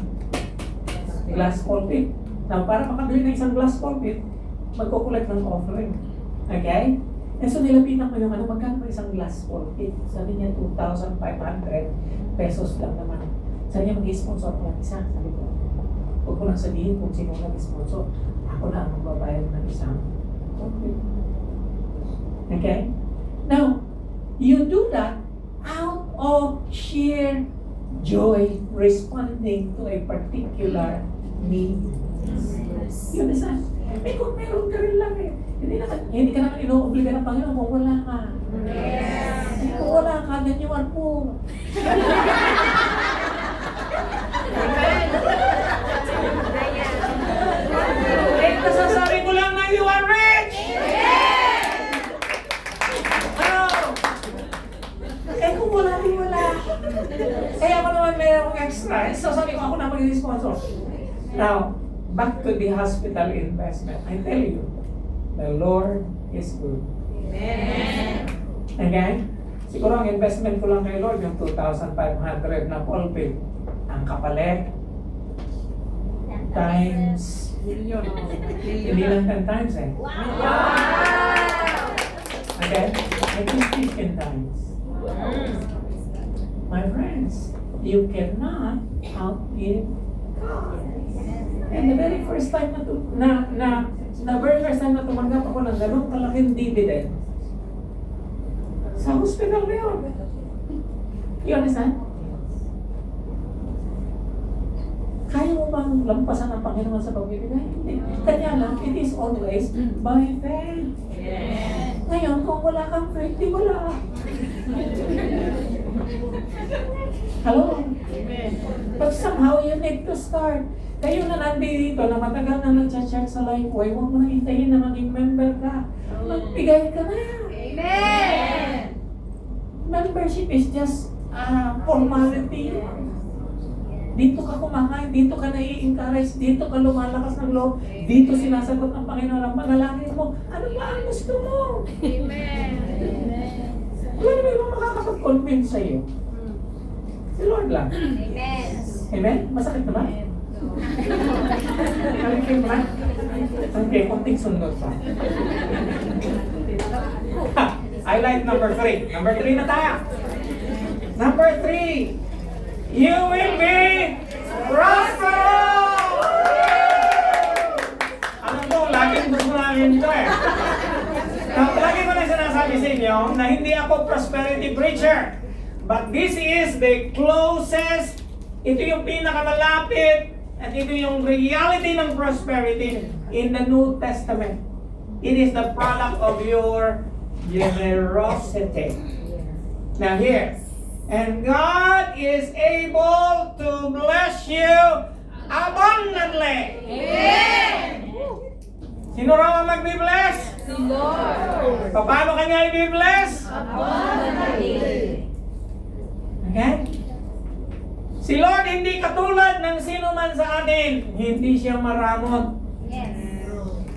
glass pulpit. Now, para makabili ng isang glass pulpit, magkukulat ng offering. Okay? And so nilapitan ko yung magkano ba isang glass pulpit? Sabi niya, 2,500 pesos lang naman. Sabi niya, mag-sponsor ko ng isa. Sabi ko, huwag ko lang sabihin kung sino nag-sponsor. Ako na ang magbabayad ng isang pulpit. Okay? Now, you do that out of sheer joy responding to a particular need. You understand? Eh kung meron ka rin lang eh. Hindi ka naman ino-obliga ng Panginoon kung wala ka. Eh, kung wala ka, then you are poor. Eh, kasasabi ko lang na you are rich! Eh kung wala, di wala. Kaya ako naman may akong extra. So sabi ko, ako na mag-sponsor. Now, back to the hospital investment. I tell you, the Lord is good. Amen. Okay? Siguro ang investment ko lang kay Lord, yung 2,500 na pulpit. Ang kapalit, times, hindi lang 10 times eh. Okay? It is 15 times. My friends, you cannot outgive God. And the very first time na tumanggap ako ng ganun kalaking dividend, sa hospital na yun. You understand? Kaya mo bang lampasan ang Panginoon sa pagbibigay? Hindi. Kanya lang, it is always by faith. Ngayon, kung wala kang faith, di wala. Hello? But somehow, you need to start. Kayo na nandito na matagal na nag-church sa Lifeway, huwag mo na hintayin na maging member ka. Magbigay ka na. Amen. Membership is just formality. Dito ka kumakain, dito ka nai-encourage, dito ka lumalakas ng loob, dito sinasagot ang Panginoon ang panalangin mo. Ano ba ang gusto mo? Amen. Wala naman yung makakapag-convince sa'yo. Si Lord lang. Amen. Amen? Masakit naman? Kalikip na? Okay, konting sundot pa. Highlight number 3. Number 3 na tayo. Number 3. You will be prosperous! Ano to? Laging gusto namin ito eh. Lagi ko na sinasabi sa inyo na hindi ako prosperity preacher. But this is the closest, ito yung pinakamalapit, at ito yung reality ng prosperity in the New Testament. It is the product of your generosity. Now here, and God is able to bless you abundantly. Amen. Sino raw ang magbi-bless? Si Lord. Paano kanya i-bless? Abundantly. Okay? Si Lord hindi katulad ng sino man sa atin. Hindi siya maramot. Yes.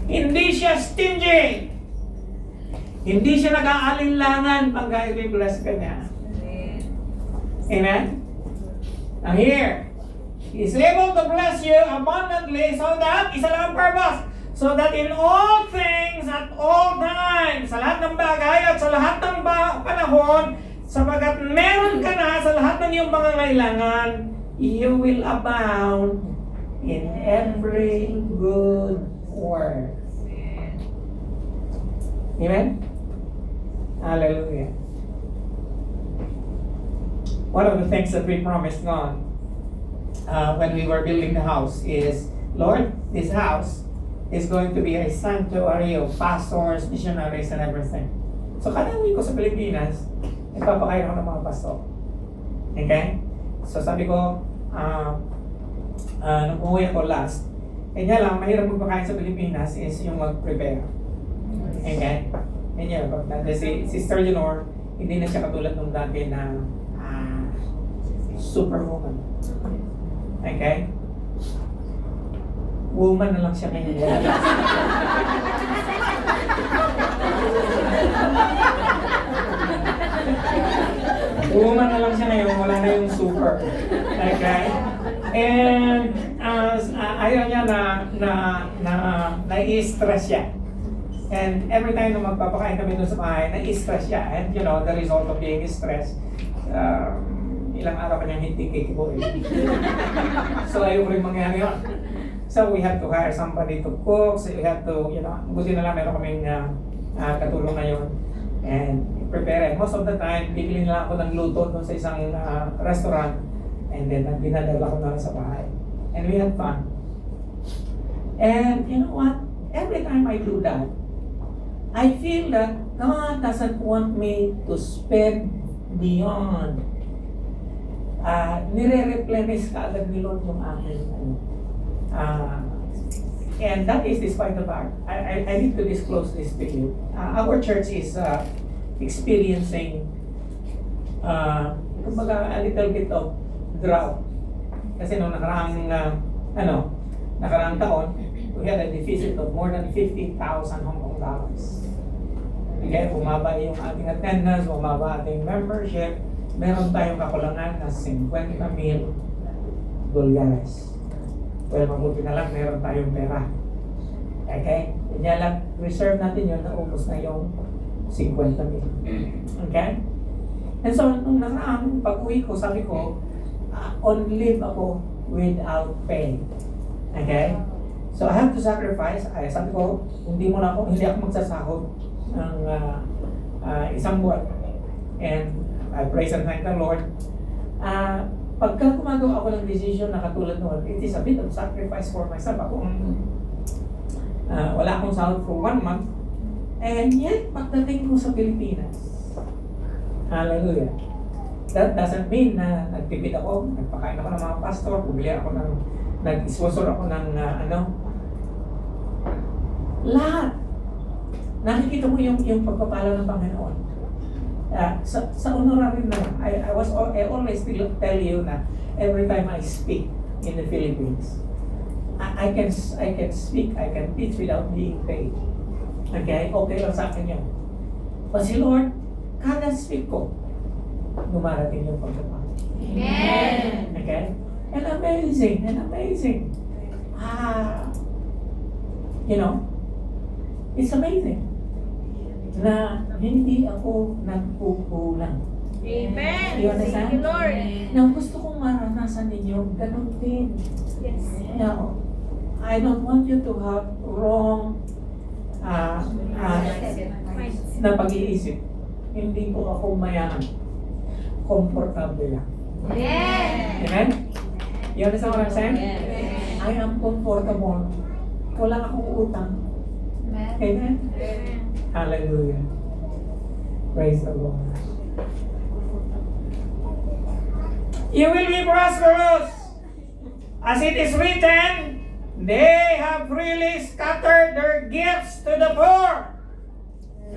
Hindi siya stingy. Hindi siya nag-aalinlangan pagka i-bless ka niya. Amen? Now here, He is able to bless you abundantly so that, isa lang ang purpose, so that in all things, at all times, sa lahat ng bagay at sa lahat ng panahon, sapagat meron ka na sa lahat ng iyong pangangailangan, you will abound in every good work. Amen? Hallelujah. One of the things that we promised God when we were building the house is, Lord, this house is going to be a sanctuary of pastors, missionaries, and everything. So kada uwi ko sa Pilipinas, nagpapakain ako ng mga pastor. Okay? So sabi ko, nung umuwi ako last, kanya lang, mahirap magpakain sa Pilipinas is yung mag-prepare. Okay? Kanya, si Sister Leonor, hindi na siya katulad nung dati na superwoman. Okay? Woman na lang siya ngayon. Woman na lang siya ngayon, wala na yung super. Okay? And ayaw niya na-i-stress siya. And every time na magpapakain kami doon sa bahay, na-i-stress siya. And you know, the result of being stressed, ilang araw pa niyang hindi kikibuhin. So ayaw ko rin mangyari yun. So we have to hire somebody to cook, so we have to, you know, buti na lang meron kaming katulong ngayon. And prepare. Most of the time, bibili na ako ng luto doon sa isang restaurant. And then dinadala ko na lang sa bahay. And we had fun. And you know what? Every time I do that, I feel that God doesn't want me to spend beyond. Nire-replenish ka agad ni Lord yung aking and that is despite the fact, I need to disclose this to you. Our church is experiencing kumbaga a little bit of drought. Kasi nung nakaraang taon, we had a deficit of more than 50,000 Hong Kong dollars. Okay, bumaba yung ating attendance, bumaba ating membership, meron tayong kakulangan na 50,000 dolyares. Well, mabuti na lang, meron tayong pera. Okay? Kanya lang, reserve natin yun, naubos na yung 50,000. Okay? And so, nung nakaraang pag-uwi ko, sabi ko, on leave ako without pay. Okay? So, I have to sacrifice. Sabi ko, hindi ako magsasahod ng isang buwan. And I praise and thank the Lord. Pagka gumagawa ako ng decision na katulad noon, it is a bit of sacrifice for myself. Wala akong sahod for 1 month. And yet, pagdating ko sa Pilipinas, hallelujah, that doesn't mean na nagtipid ako, nagpakain ako ng mga pastor, nag-sponsor ako ng lahat. Nakikita mo yung pagpapala ng Panginoon. Sa honorary na, I always tell you na every time I speak in the Philippines, I can speak, I can teach without being paid. Okay? Okay lang sa akin yun. But si Lord, kada speak ko, dumarating yung pagpapala. Amen. Okay? And amazing. You know, it's amazing na hindi ako nagkukulang. Amen. You understand? Thank you, Lord. Na gusto kong maranasan ninyo, ganun din. Yes. Now, I don't want you to have wrong na pag-iisip. Hindi po ako mayaman. comfortable lang. Amen. Amen? You understand what I'm saying? Yes. I am comfortable. Wala akong utang. Amen? Hallelujah. Praise the Lord. You will be prosperous. As it is written, they have freely scattered their gifts to the poor.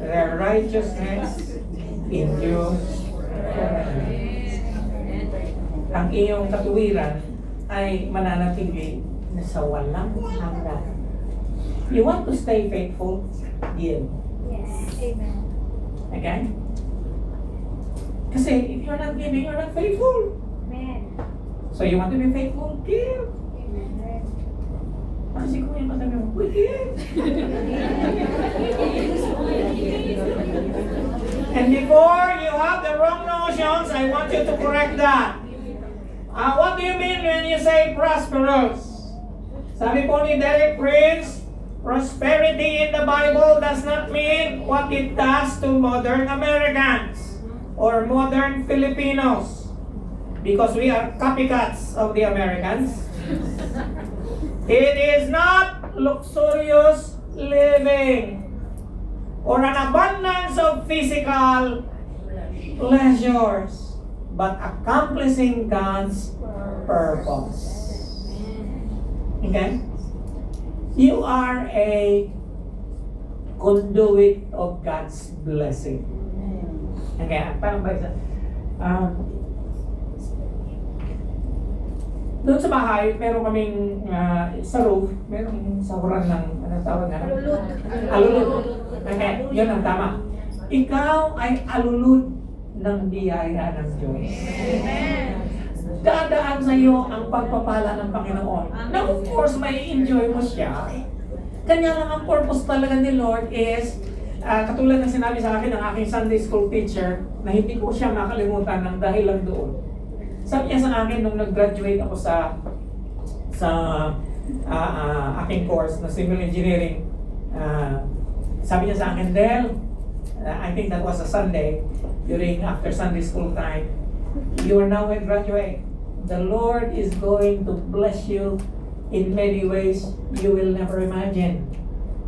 Their righteousness endures forever. Ang iyong katuwiran ay mananatili na sa walang hanggan. You want to stay faithful? Give. Yes. Amen. Okay? Kasi if you're not giving, you're not faithful. Amen. So you want to be faithful? Give. Amen. Kasi kung yung masabi mo, we give. And before you have the wrong notions, I want you to correct that. What do you mean when you say prosperous? Sabi po ni Derek Prince, prosperity in the Bible does not mean what it does to modern Americans or modern Filipinos, because we are copycats of the Americans. It is not luxurious living or an abundance of physical pleasures, but accomplishing God's purpose. Okay? You are a conduit of God's blessing. Okay, parang ba isa? Doon sa bahay, meron kaming sa roof, meron sahuran ng, anong tawag nga? Alulud. Alulud. Okay, yun ang tama. Ikaw ay alulud ng biyaya ng Diyos. Amen. Dadaan sa iyo ang pagpapala ng Panginoon. Now, of course, may enjoy mo siya. Kanya lang ang purpose talaga ni Lord is, katulad ng sinabi sa akin ng aking Sunday school teacher, na hindi ko siya makalimutan ng dahil lang doon. Sabi niya sa akin nung nag-graduate ako sa aking course na civil engineering, sabi niya sa akin, Del, I think that was a Sunday, during after Sunday school time, you are now a graduate. The Lord is going to bless you in many ways you will never imagine.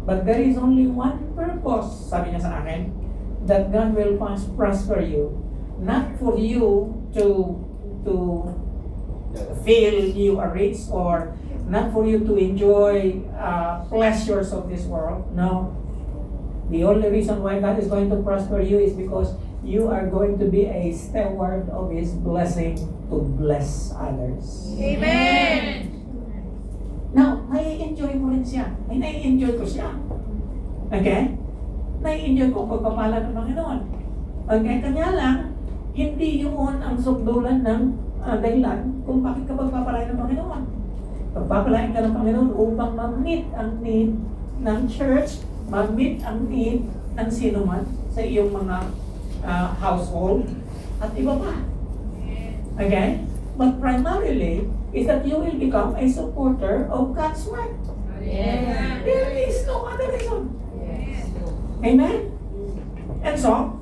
But there is only one purpose, sabi niya sa akin, that God will prosper you. Not for you to feel you are rich, or not for you to enjoy pleasures of this world. No. The only reason why God is going to prosper you is because you are going to be a steward of His blessing to bless others. Amen. Now, nai-enjoy mo rin siya. Ay, nai-enjoy ko siya. Okay? Nai-enjoy ko ang pagpapala ng Panginoon. Okay? Kanya lang, hindi yun ang sukdulan ng dahilan kung bakit ka pagpapalain ng Panginoon. Pagpapalain ka ng Panginoon upang ma-meet ang need ng church, ma-meet ang need ng sino man sa iyong mga household at iba pa. Okay? But primarily, is that you will become a supporter of God's work. Yes. There is no other reason. Amen? And so,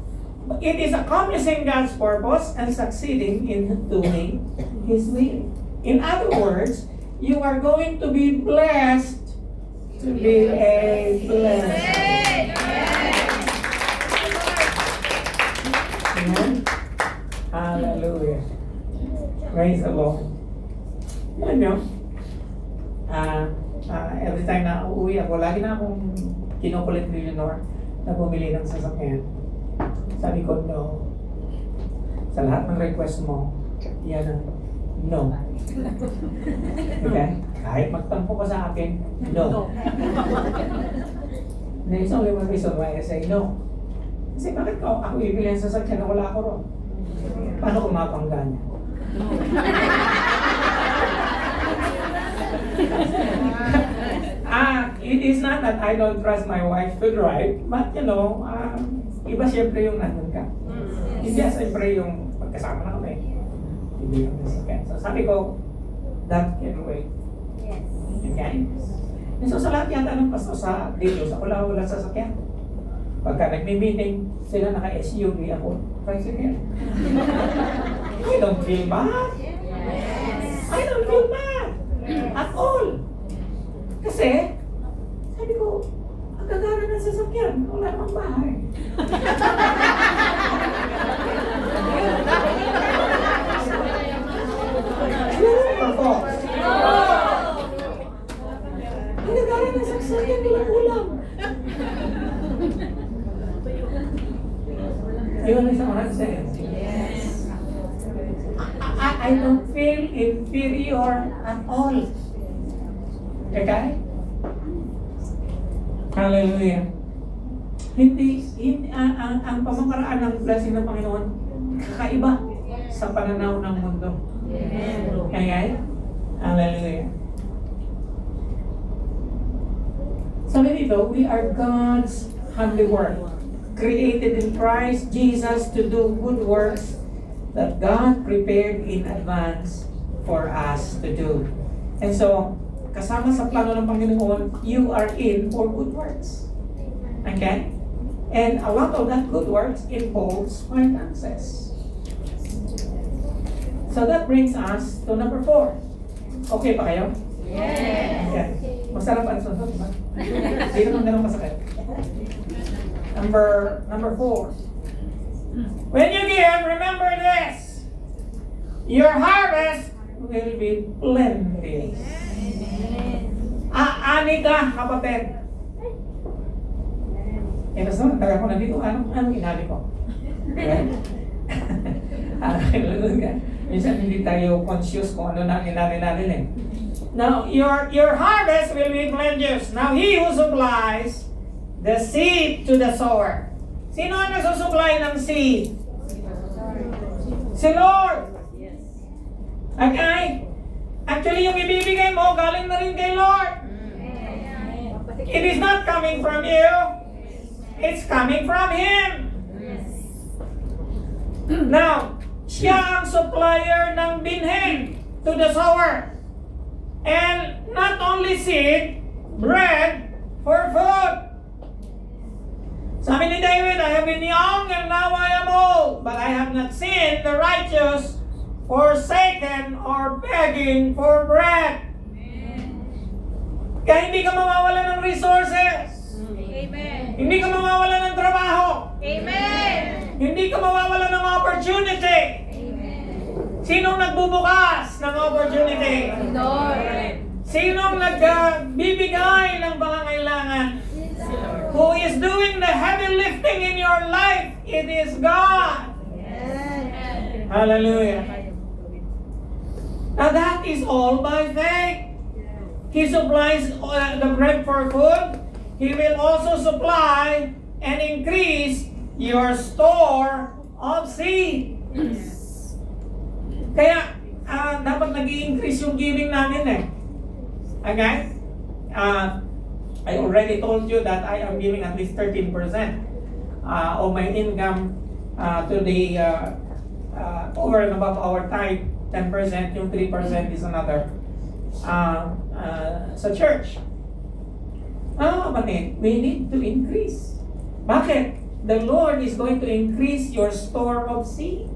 it is accomplishing God's purpose and succeeding in doing His will. In other words, you are going to be blessed to be a blessing. Amen? Hallelujah. Praise the Lord. Alam nyo, every time na uuwi ako, lagi na akong kinukulit ni Leonor na bumili ng sasakyan. Sabi ko, no. Sa lahat ng request mo, yan ang no. Okay? Kahit magtampo ka sa akin, no. There's only one reason why I say no. Kasi bakit ako ibili ang sasakyan na wala ako ron? Paano ko mapangga niya? It is not that I don't trust my wife to drive, but you know, iba siyempre yung nandun ka. Hindi siyempre yung magkasama na kami. Hindi yung nasakyan. So sabi ko, that can wait. Yes. Okay? So sa lahat yata ng pastor sa dito, sa wala sasakyan. Pagka nagmi-meeting, sila naka-SUV ako. tricycle. I don't feel bad. I don't feel bad at all. Kasi, sabi ko, ang gagana ng sasakyan, wala namang bahay. True or false? Ang gagana ng sasakyan, walang ulam. You understand what I'm saying? I don't feel inferior at all. Okay? Hallelujah. Hindi ang pamamaraan ng blessing ng Panginoon kakaiba sa pananaw ng mundo. Okay? Hallelujah. Sabi dito, we are God's handiwork, created in Christ Jesus to do good works that God prepared in advance for us to do. And so, kasama sa plano ng Panginoon, you are in for good works. Okay? And a lot of that good works involves finances. So that brings us to number 4. Okay pa kayo? Yes. Okay. Masarap ang sunod, ba? Hindi naman ganun masakit. Number 4. When you give, remember this. Your harvest will be plenty. Ani ka, kapatid. Basta taga ko nandito, anong inabi ko? Okay? Minsan hindi tayo conscious kung ano na inabi natin eh. Now, your harvest will be plenteous. Now, He who supplies the seed to the sower. Sino ang nagsusupply ng seed? Si Lord. Okay? Actually, yung ibibigay mo, galing na rin kay Lord. It is not coming from you. It's coming from Him. Now, siya ang supplier ng binhi to the sower. And not only seed, bread for food. Sabi ni David, I have been young and now I am old, but I have not seen the righteous forsaken or begging for bread. Kaya hindi ka mawawala ng resources. Amen. Hindi ka mawawala ng trabaho. Amen. Hindi ka mawawala ng opportunity. Sinong nagbubukas ng opportunity? Lord. Sinong nagbibigay ng pangangailangan? Who is doing the heavy lifting in your life? It is God. Hallelujah. Now that is all by faith. He supplies the bread for food. He will also supply and increase your store of seed. Kaya, dapat nag-i-increase yung giving namin eh. Okay? I already told you that I am giving at least 13% of my income to the over and above our tithe, 10%, yung 3% is another sa church. Kapatid, we need to increase. Bakit? The Lord is going to increase your store of seed.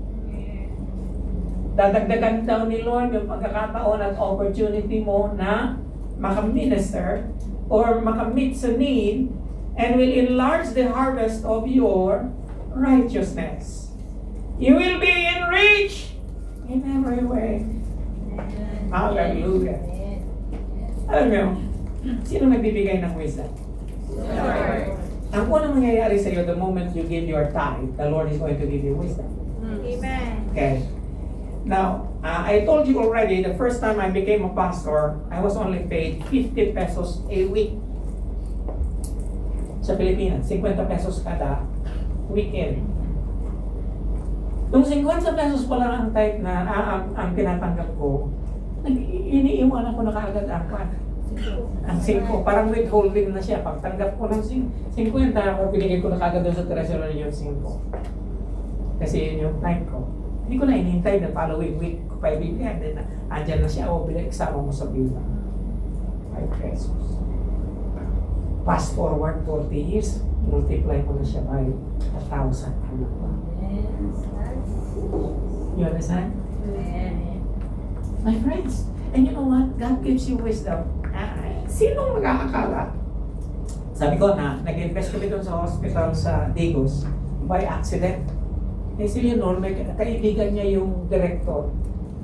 Dadagdagan daw ni Lord yung pagkakataon at opportunity mo na makaminister or makamit sa need and will enlarge the harvest of your righteousness. You will be enriched in every way. Hallelujah. Alam mo, sino nagbibigay ng wisdom? Lord. Ang unang mangyayari sa iyo the moment you give your tithe, the Lord is going to give you wisdom. Amen. Okay. Now, I told you already, the first time I became a pastor, I was only paid 50 pesos a week. Sa Pilipinas, 50 pesos kada weekend. Nung 50 pesos pa lang ang type na ang tinatanggap ko, iniiwan ako na kaagad ang 5. Parang withholding na siya. Pagtanggap ko ng 50, ako pinigay ko na kaagad doon sa treasurer yung 5. Kasi yun yung time ko. Hindi ko na inintay na following week ko pa ibigyan. Then, andyan na siya, o isama mo sa bilang. 5 pesos. Fast forward 40 years, multiply mo na siya by 1,000. Ano ba? You understand? My friends, and you know what? God gives you wisdom. Sino mag-aakala? Sabi ko na, nag-invest kami doon sa hospital sa Digos by accident. Eh si Leonor, may kaibigan niya yung director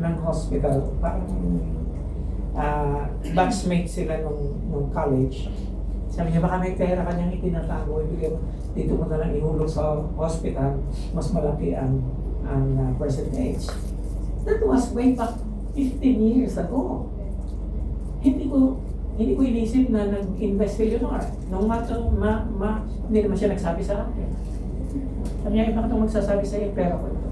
ng hospital. Parang batchmate sila nung college. Sabi niya, baka may pera kanyang itinatago, ibigay mo, dito mo na lang ihulog sa hospital, mas malaki ang percentage. That was way back 15 years ago. Hindi ko inisip na nag-invest si Leonor. Nung hindi naman siya nagsabi sa akin. Sabi niya, bakit itong magsasabi sa iyo, pera ko ito.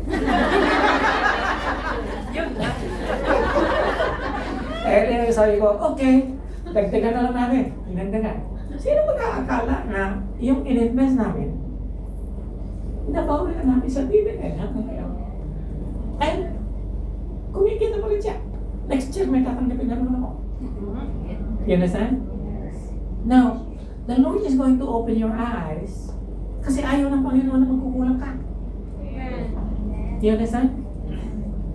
Sabi ko, okay, dagdagan na lang namin. Dinagdagan. Sino mag-aakala na yung in-invest namin, nabawi na namin sa dividend hanggang ngayon. And, kumikita pa rin siya. Next year, may tatanggapin na naman ako. You understand? Now, the Lord is going to open your eyes kasi ayaw ng Panginoon na magkukulang ka. You understand?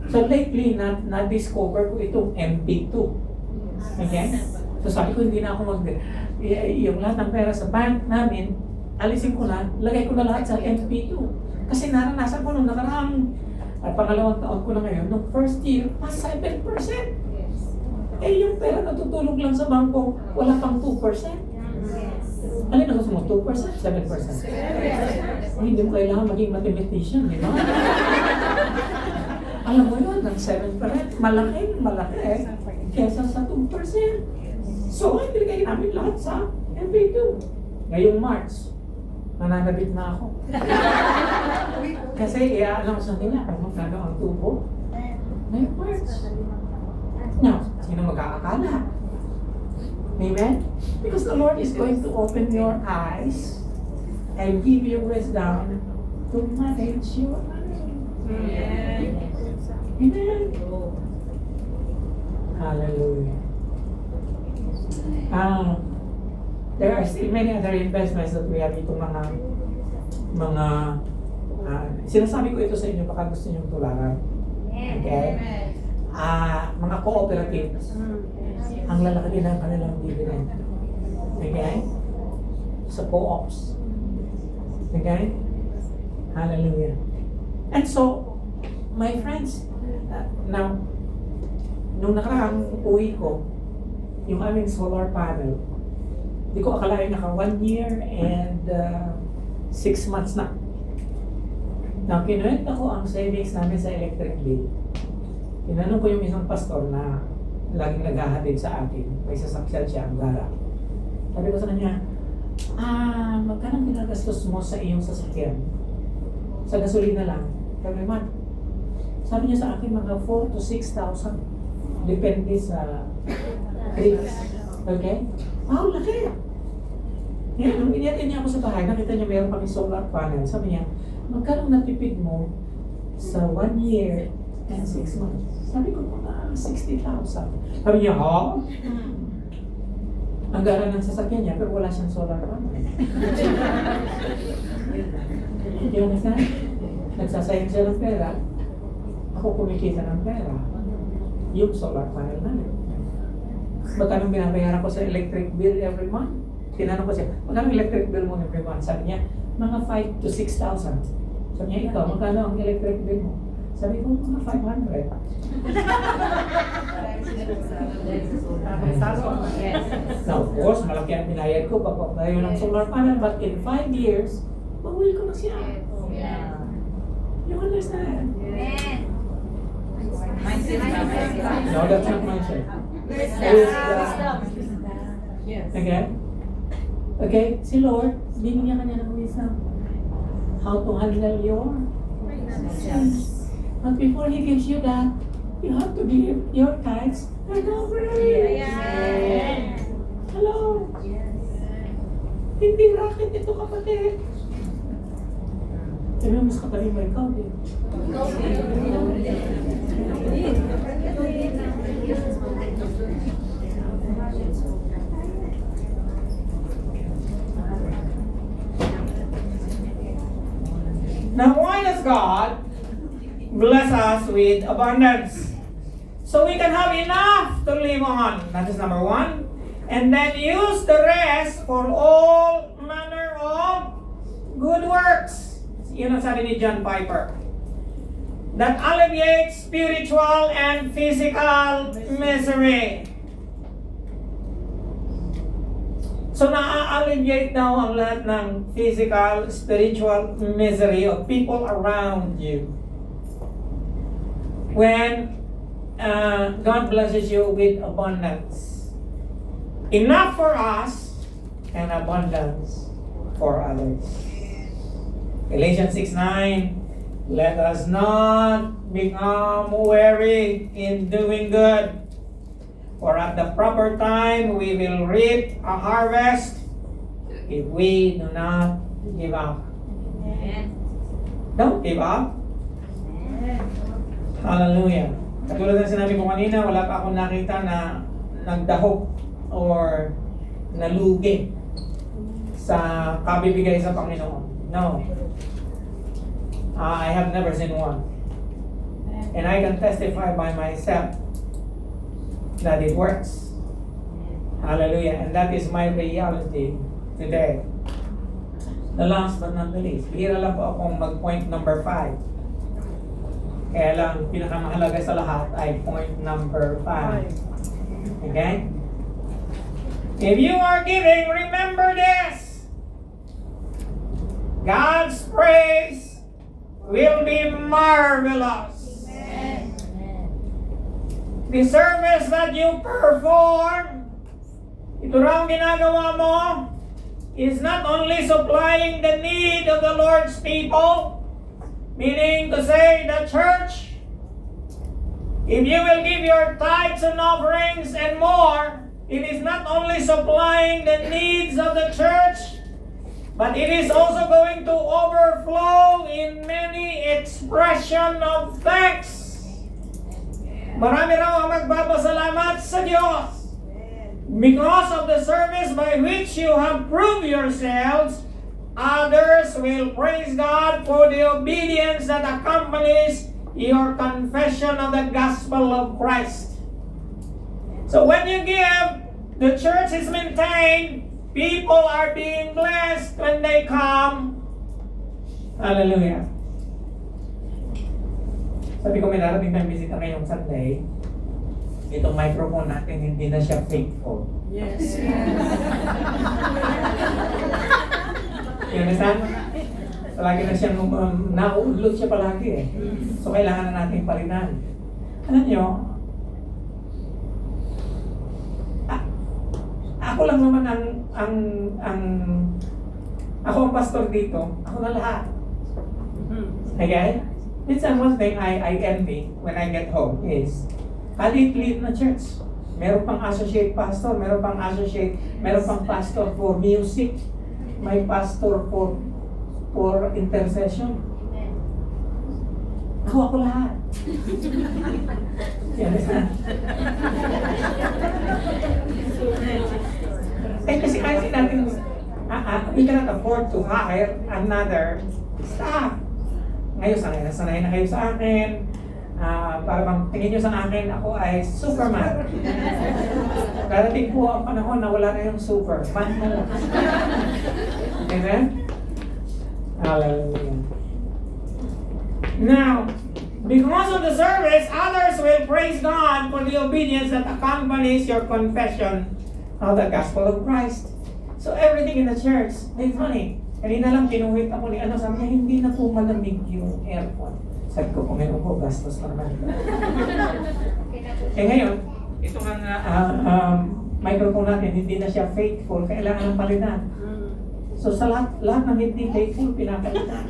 So lately, na-discover ko itong MP2. Okay? So sabi ko, hindi na ako yung lahat ng pera sa bank namin, alisin ko na, lagay ko na lahat sa MP2. Kasi naranasan ko nung nakaraang pangalawang taon ko na ngayon, nung first year, mas 7%. Eh yung pera natutulog lang sa bangko, wala pang 2%. Alin na gusto mo? 2%? 7%? Hindi mo kailangan maging mathematician, di ba? Alam mo yun, ng 7%, malaki kesa sa 2%. So, ay binigay namin lahat sa MP2. Ngayong March, nananabit na ako. Kasi i-alam sa nila kung magkano ang tubo. Ngayong March. Now, sino mag-aakala? Amen? Because the Lord is going to open your eyes and give you wisdom to manage your money. Amen? Hallelujah. There are still many other investments that we have itong mga sinasabi ko ito sa inyo baka gusto nyo tularan. Okay? Mga cooperatives. Ang lalaki ng kanilang dividend. Okay? Sa co-ops. Okay? Hallelujah. And so, my friends, now, nung nakaraang uwi ko, yung aming solar panel, di ko akalain naka 1 year and 6 months na. Now, kinuwenta ko ang savings namin sa electric bill. Tinanong ko yung isang pastor na laging naghahatid sa akin. May sasakyan siya ang gara. Sabi ko sa kanya, magkano ginagastos mo sa iyong sasakyan? Sa gasolina lang. Sabi man, sabi niya sa akin mga 4,000 to 6,000. Depende sa trips. Okay? Wow, laki! Yan, nung iniyatid niya ako sa bahay, nakita niya mayroon kami solar panel. Sabi niya, magkano natipid mo sa 1 year and 6 months? Sabi ko, 60,000. Sabi niya, ha? Ang gara ng sasakyan niya, pero wala siyang solar panel. You understand? Nagsasayang siya ng pera, ako kumikita ng pera. Yung solar panel namin. Magkano binabayaran ko sa electric bill every month? Tinanong ko siya, magkano electric bill mo every month? Sabi niya, mga 5,000 to 6,000. Sabi niya, ikaw, magkano ang electric bill mo? Sabi ko, mga 500. Now, of course, malaki ang binayad ko pag tayo ng solar panel, but in 5 years, mawil ko na siya. You understand? No, that's not mindset. Okay? Okay, si Lord, binigyan ka niya ng wisdom. How to handle your finances. But before He gives you that, you have to give your tithes and offerings. Hello? Hindi racket ito, kapatid. Sabi mo, mas kapatid mo ikaw din. Now, why does God bless us with abundance? So we can have enough to live on. That is number one. And then use the rest for all manner of good works. Yun ang sabi ni John Piper. That alleviates spiritual and physical misery. So na-alleviate daw ang lahat ng physical, spiritual misery of people around you. When God blesses you with abundance. Enough for us and abundance for others. Galatians 6:9, let us not become weary in doing good. For at the proper time we will reap a harvest if we do not give up. Amen. Don't give up. Hallelujah. Katulad ng sinabi ko kanina, wala pa akong nakita na nagdahok or nalugi sa kabibigay sa Panginoon. No. I have never seen one. And I can testify by myself that it works. Hallelujah. And that is my reality today. The last but not the least, bihira lang po akong mag-point number 5. Kaya lang, pinakamahalaga sa lahat ay point number 5. Okay? If you are giving, remember this. God's praise will be marvelous. The service that you perform, ito raw ang ginagawa mo, is not only supplying the need of the Lord's people, meaning to say the church. If you will give your tithes and offerings and more, it is not only supplying the needs of the church, but it is also going to overflow in many expression of thanks. Marami raw ang magpapasalamat sa Diyos because of the service by which you have proved yourselves. Others will praise God for the obedience that accompanies your confession of the gospel of Christ. So when you give, the church is maintained. People are being blessed when they come. Hallelujah. Sabi ko may darating tayong bisita ngayong Sunday. Itong microphone natin, hindi na siya faithful. Yes. You understand? Palagi na siyang nauulot siya palagi eh. So kailangan na natin palitan. Alam nyo, ako lang naman ako ang pastor dito. Ako na lahat. Okay? Minsan one thing I envy when I get home is halit-lit na church. Meron pang associate pastor, meron pang pastor for music, may pastor for intercession. Ako lahat. Yan. Kasi natin, we cannot afford to hire another staff. Ngayon, sanay na kayo sa akin. Para bang tingin nyo sa akin, ako ay Superman. Darating po ang panahon na wala na yung Superman mo. Amen? Hallelujah. Now, because of the service, others will praise God for the obedience that accompanies your confession of the gospel of Christ. So everything in the church makes money. Kanina lang kinuwit ako ni sabi niya, hindi na po malamig yung aircon. Sabi ko, kung meron po, gastos na naman. Ngayon, ito nga microphone natin, hindi na siya faithful, kailangan ng palitan. So sa lahat ng hindi faithful, pinapalitan.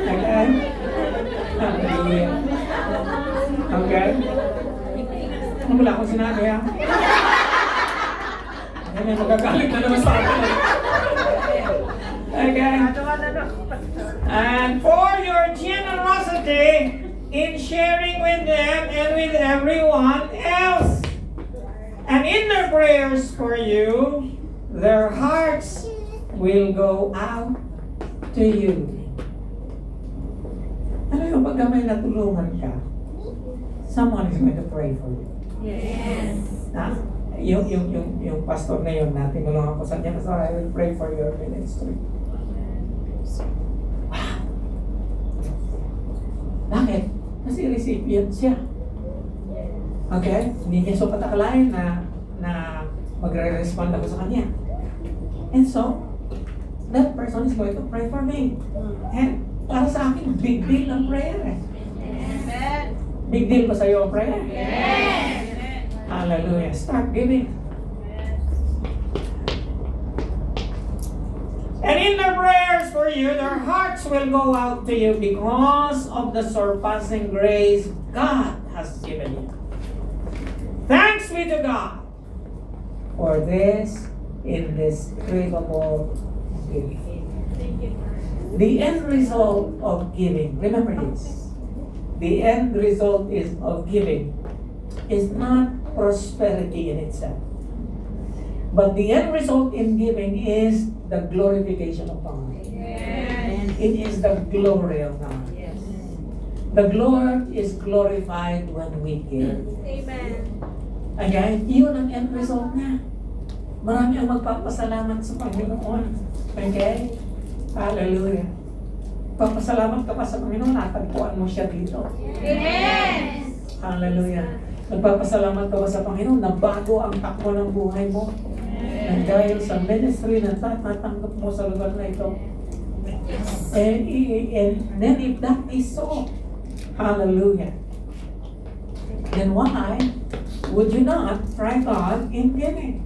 Okay? Hallelujah. Okay? Wala akong sinabi ha. May magagalit na naman sa akin. Okay. And for your generosity in sharing with them and with everyone else. And in their prayers for you, their hearts will go out to you. Ano yung pagka may natulungan ka, someone is going to pray for you. Yes. Na, yung pastor na yun, natin tulungan ko sa kanya, Pastor, I will pray for your ministry. Wow! Bakit? Kasi recipient siya. Okay? Hindi niya so patakalain na magre-respond ako sa kanya. And so, that person is going to pray for me. And para sa akin, big deal ang prayer eh. Amen. Big deal ba sa'yo ang prayer? Yes. Hallelujah. Start giving. And in their prayers for you, their hearts will go out to you because of the surpassing grace God has given you. Thanks be to God for this indescribable gift. Thank you. The end result of giving, remember this, the end result of giving is not prosperity in itself. But the end result in giving is the glorification of God. Yes. It is the glory of God. Yes. The Lord is glorified when we give. Amen. Again, yun ang end result niya. Marami ang magpapasalamat sa Panginoon. Okay? Hallelujah. Papasalamat ka pa sa Panginoon, natagpuan mo siya dito. Amen. Hallelujah. Nagpapasalamat ka ba sa Panginoon na bago ang takbo ng buhay mo? And dahil sa ministry na tatanggap mo sa lugar na ito. And then if that is so, hallelujah. Then why would you not try God in giving?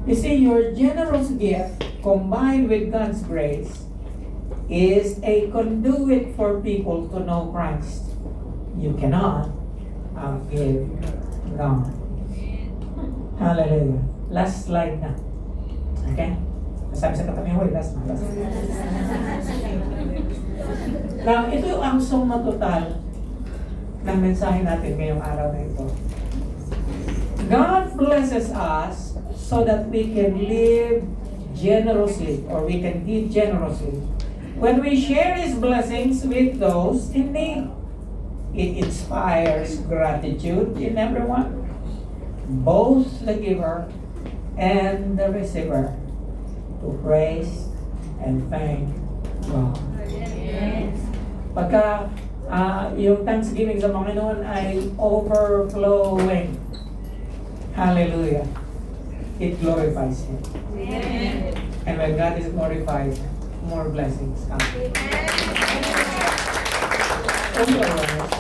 You see, your generous gift combined with God's grace is a conduit for people to know Christ. You cannot outgive God. Hallelujah. Last slide na. Okay? Sabi sa katabi mo, last na. Now, ito ang suma total ng mensahe natin ngayong araw na ito. God blesses us so that we can live generously or we can give generously. When we share His blessings with those in need, it inspires gratitude in everyone, both the giver and the receiver, to praise and thank God. Yes. Pagka yung thanksgiving sa Panginoon ay overflowing, hallelujah, it glorifies Him. Amen. And when God is glorified, more blessings come. Open your eyes.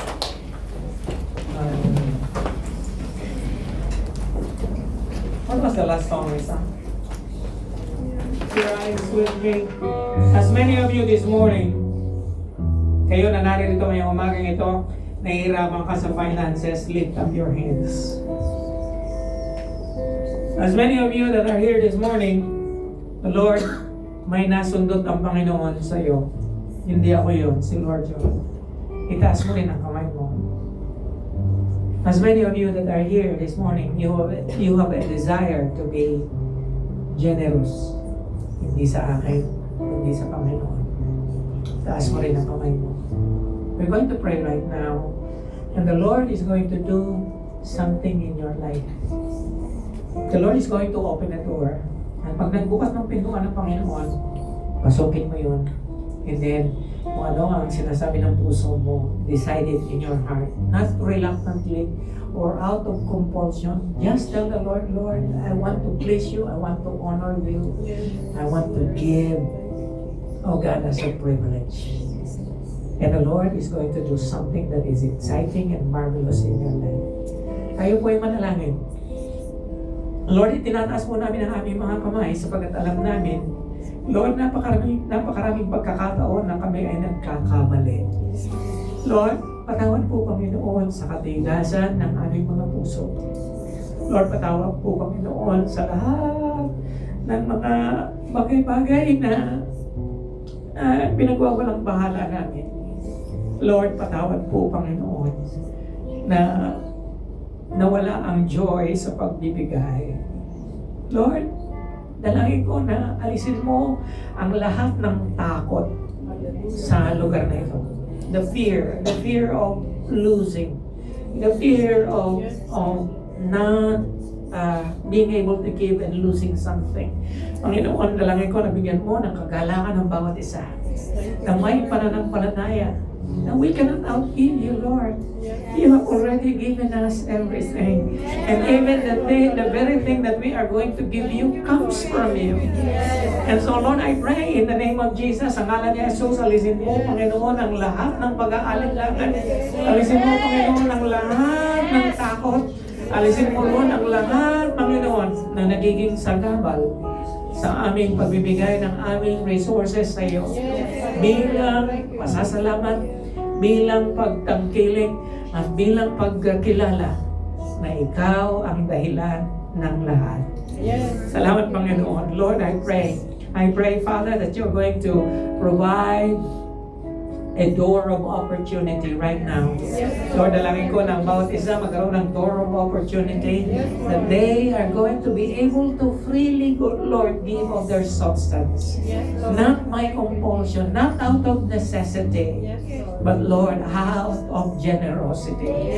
What was the last song we sang? Your eyes with me. As many of you this morning, kayo na naririto ngayong umagang ito, nahihirapan ka sa finances, lift up your hands. As many of you that are here this morning, the Lord, may nasundot ang Panginoon sa iyo. Hindi ako yun, si Lord yun. Itaas mo rin ang kamay mo. As many of you that are here this morning, you have a desire to be generous. Hindi sa akin, hindi sa Panginoon. Taas mo rin ang kamay mo. We're going to pray right now. And the Lord is going to do something in your life. The Lord is going to open a door. At pag nagbukas ng pintuan ng Panginoon, pasukin mo yun. And then, kung ano ang sinasabi ng puso mo, decide it in your heart. Not reluctantly or out of compulsion. Just tell the Lord, Lord, I want to please you. I want to honor you. I want to give. Oh God, as a privilege. And the Lord is going to do something that is exciting and marvelous in your life. Kayo po ay manalangin. Lord, itinataas po namin ang aming mga kamay sapagkat alam namin, Lord, napakaraming pagkakataon na kami ay nagkakamali. Lord, patawad po kami noon sa katigasan ng aming mga puso. Lord, patawad po kami noon sa lahat ng mga bagay-bagay na pinagwawalang bahala namin. Lord, patawad po, Panginoon, na nawala ang joy sa pagbibigay. Lord, dalangin ko na alisin mo ang lahat ng takot sa lugar na ito. The fear of losing, the fear of not being able to give and losing something. Panginoon, dalangin ko na bigyan mo ng kagalakan ng bawat isa, na may pananampalataya, na we cannot outgive you, Lord. You have already given us everything. And even the very thing that we are going to give you comes from you. And so, Lord, I pray in the name of Jesus, ang ngalan ni Jesus, alisin mo, Panginoon, ang lahat ng pag-aalinlangan. Alisin mo, Panginoon, ang lahat ng takot. Alisin mo, Lord, ang lahat, Panginoon, na nagiging sagabal sa aming pagbibigay ng aming resources sa iyo. Bilang pasasalamat, bilang pagtangkilik, at bilang pagkilala na ikaw ang dahilan ng lahat. Salamat, Panginoon. Lord, I pray, Father, that you're going to provide a door of opportunity right now. Lord, dalangin ko na ang bawat isa magkaroon ng door of opportunity, that they are going to be able to freely, Lord, give of their substance. Not by compulsion, not out of necessity, but Lord, out of generosity.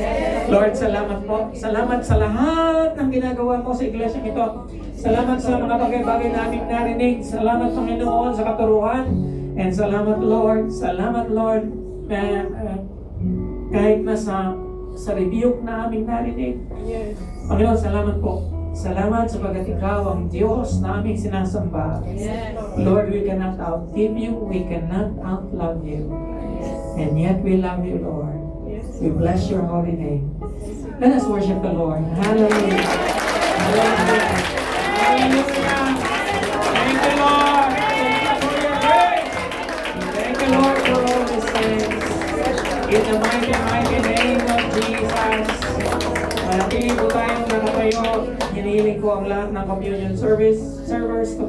Lord, salamat po. Salamat sa lahat ng ginagawa mo sa iglesia ito. Salamat sa mga bagay-bagay na aming narinig. Salamat, Panginoon, sa katuruan. And salamat, Lord. Salamat, Lord. Kahit na sa rebuke na aming narinig. Panginoon, salamat po. Salamat sapagkat ikaw ang Diyos na aming sinasamba. Lord, we cannot outgive you. We cannot outlove you. And yet we love you, Lord. We bless your holy name. Let us worship the Lord. Hallelujah. Hallelujah. Hallelujah. Thank you, Lord. Thank you, Lord, for all these things. In the mighty, mighty name of Jesus. Manatili po tayong nakatayo. Hinihiling ko ang lahat ng communion servers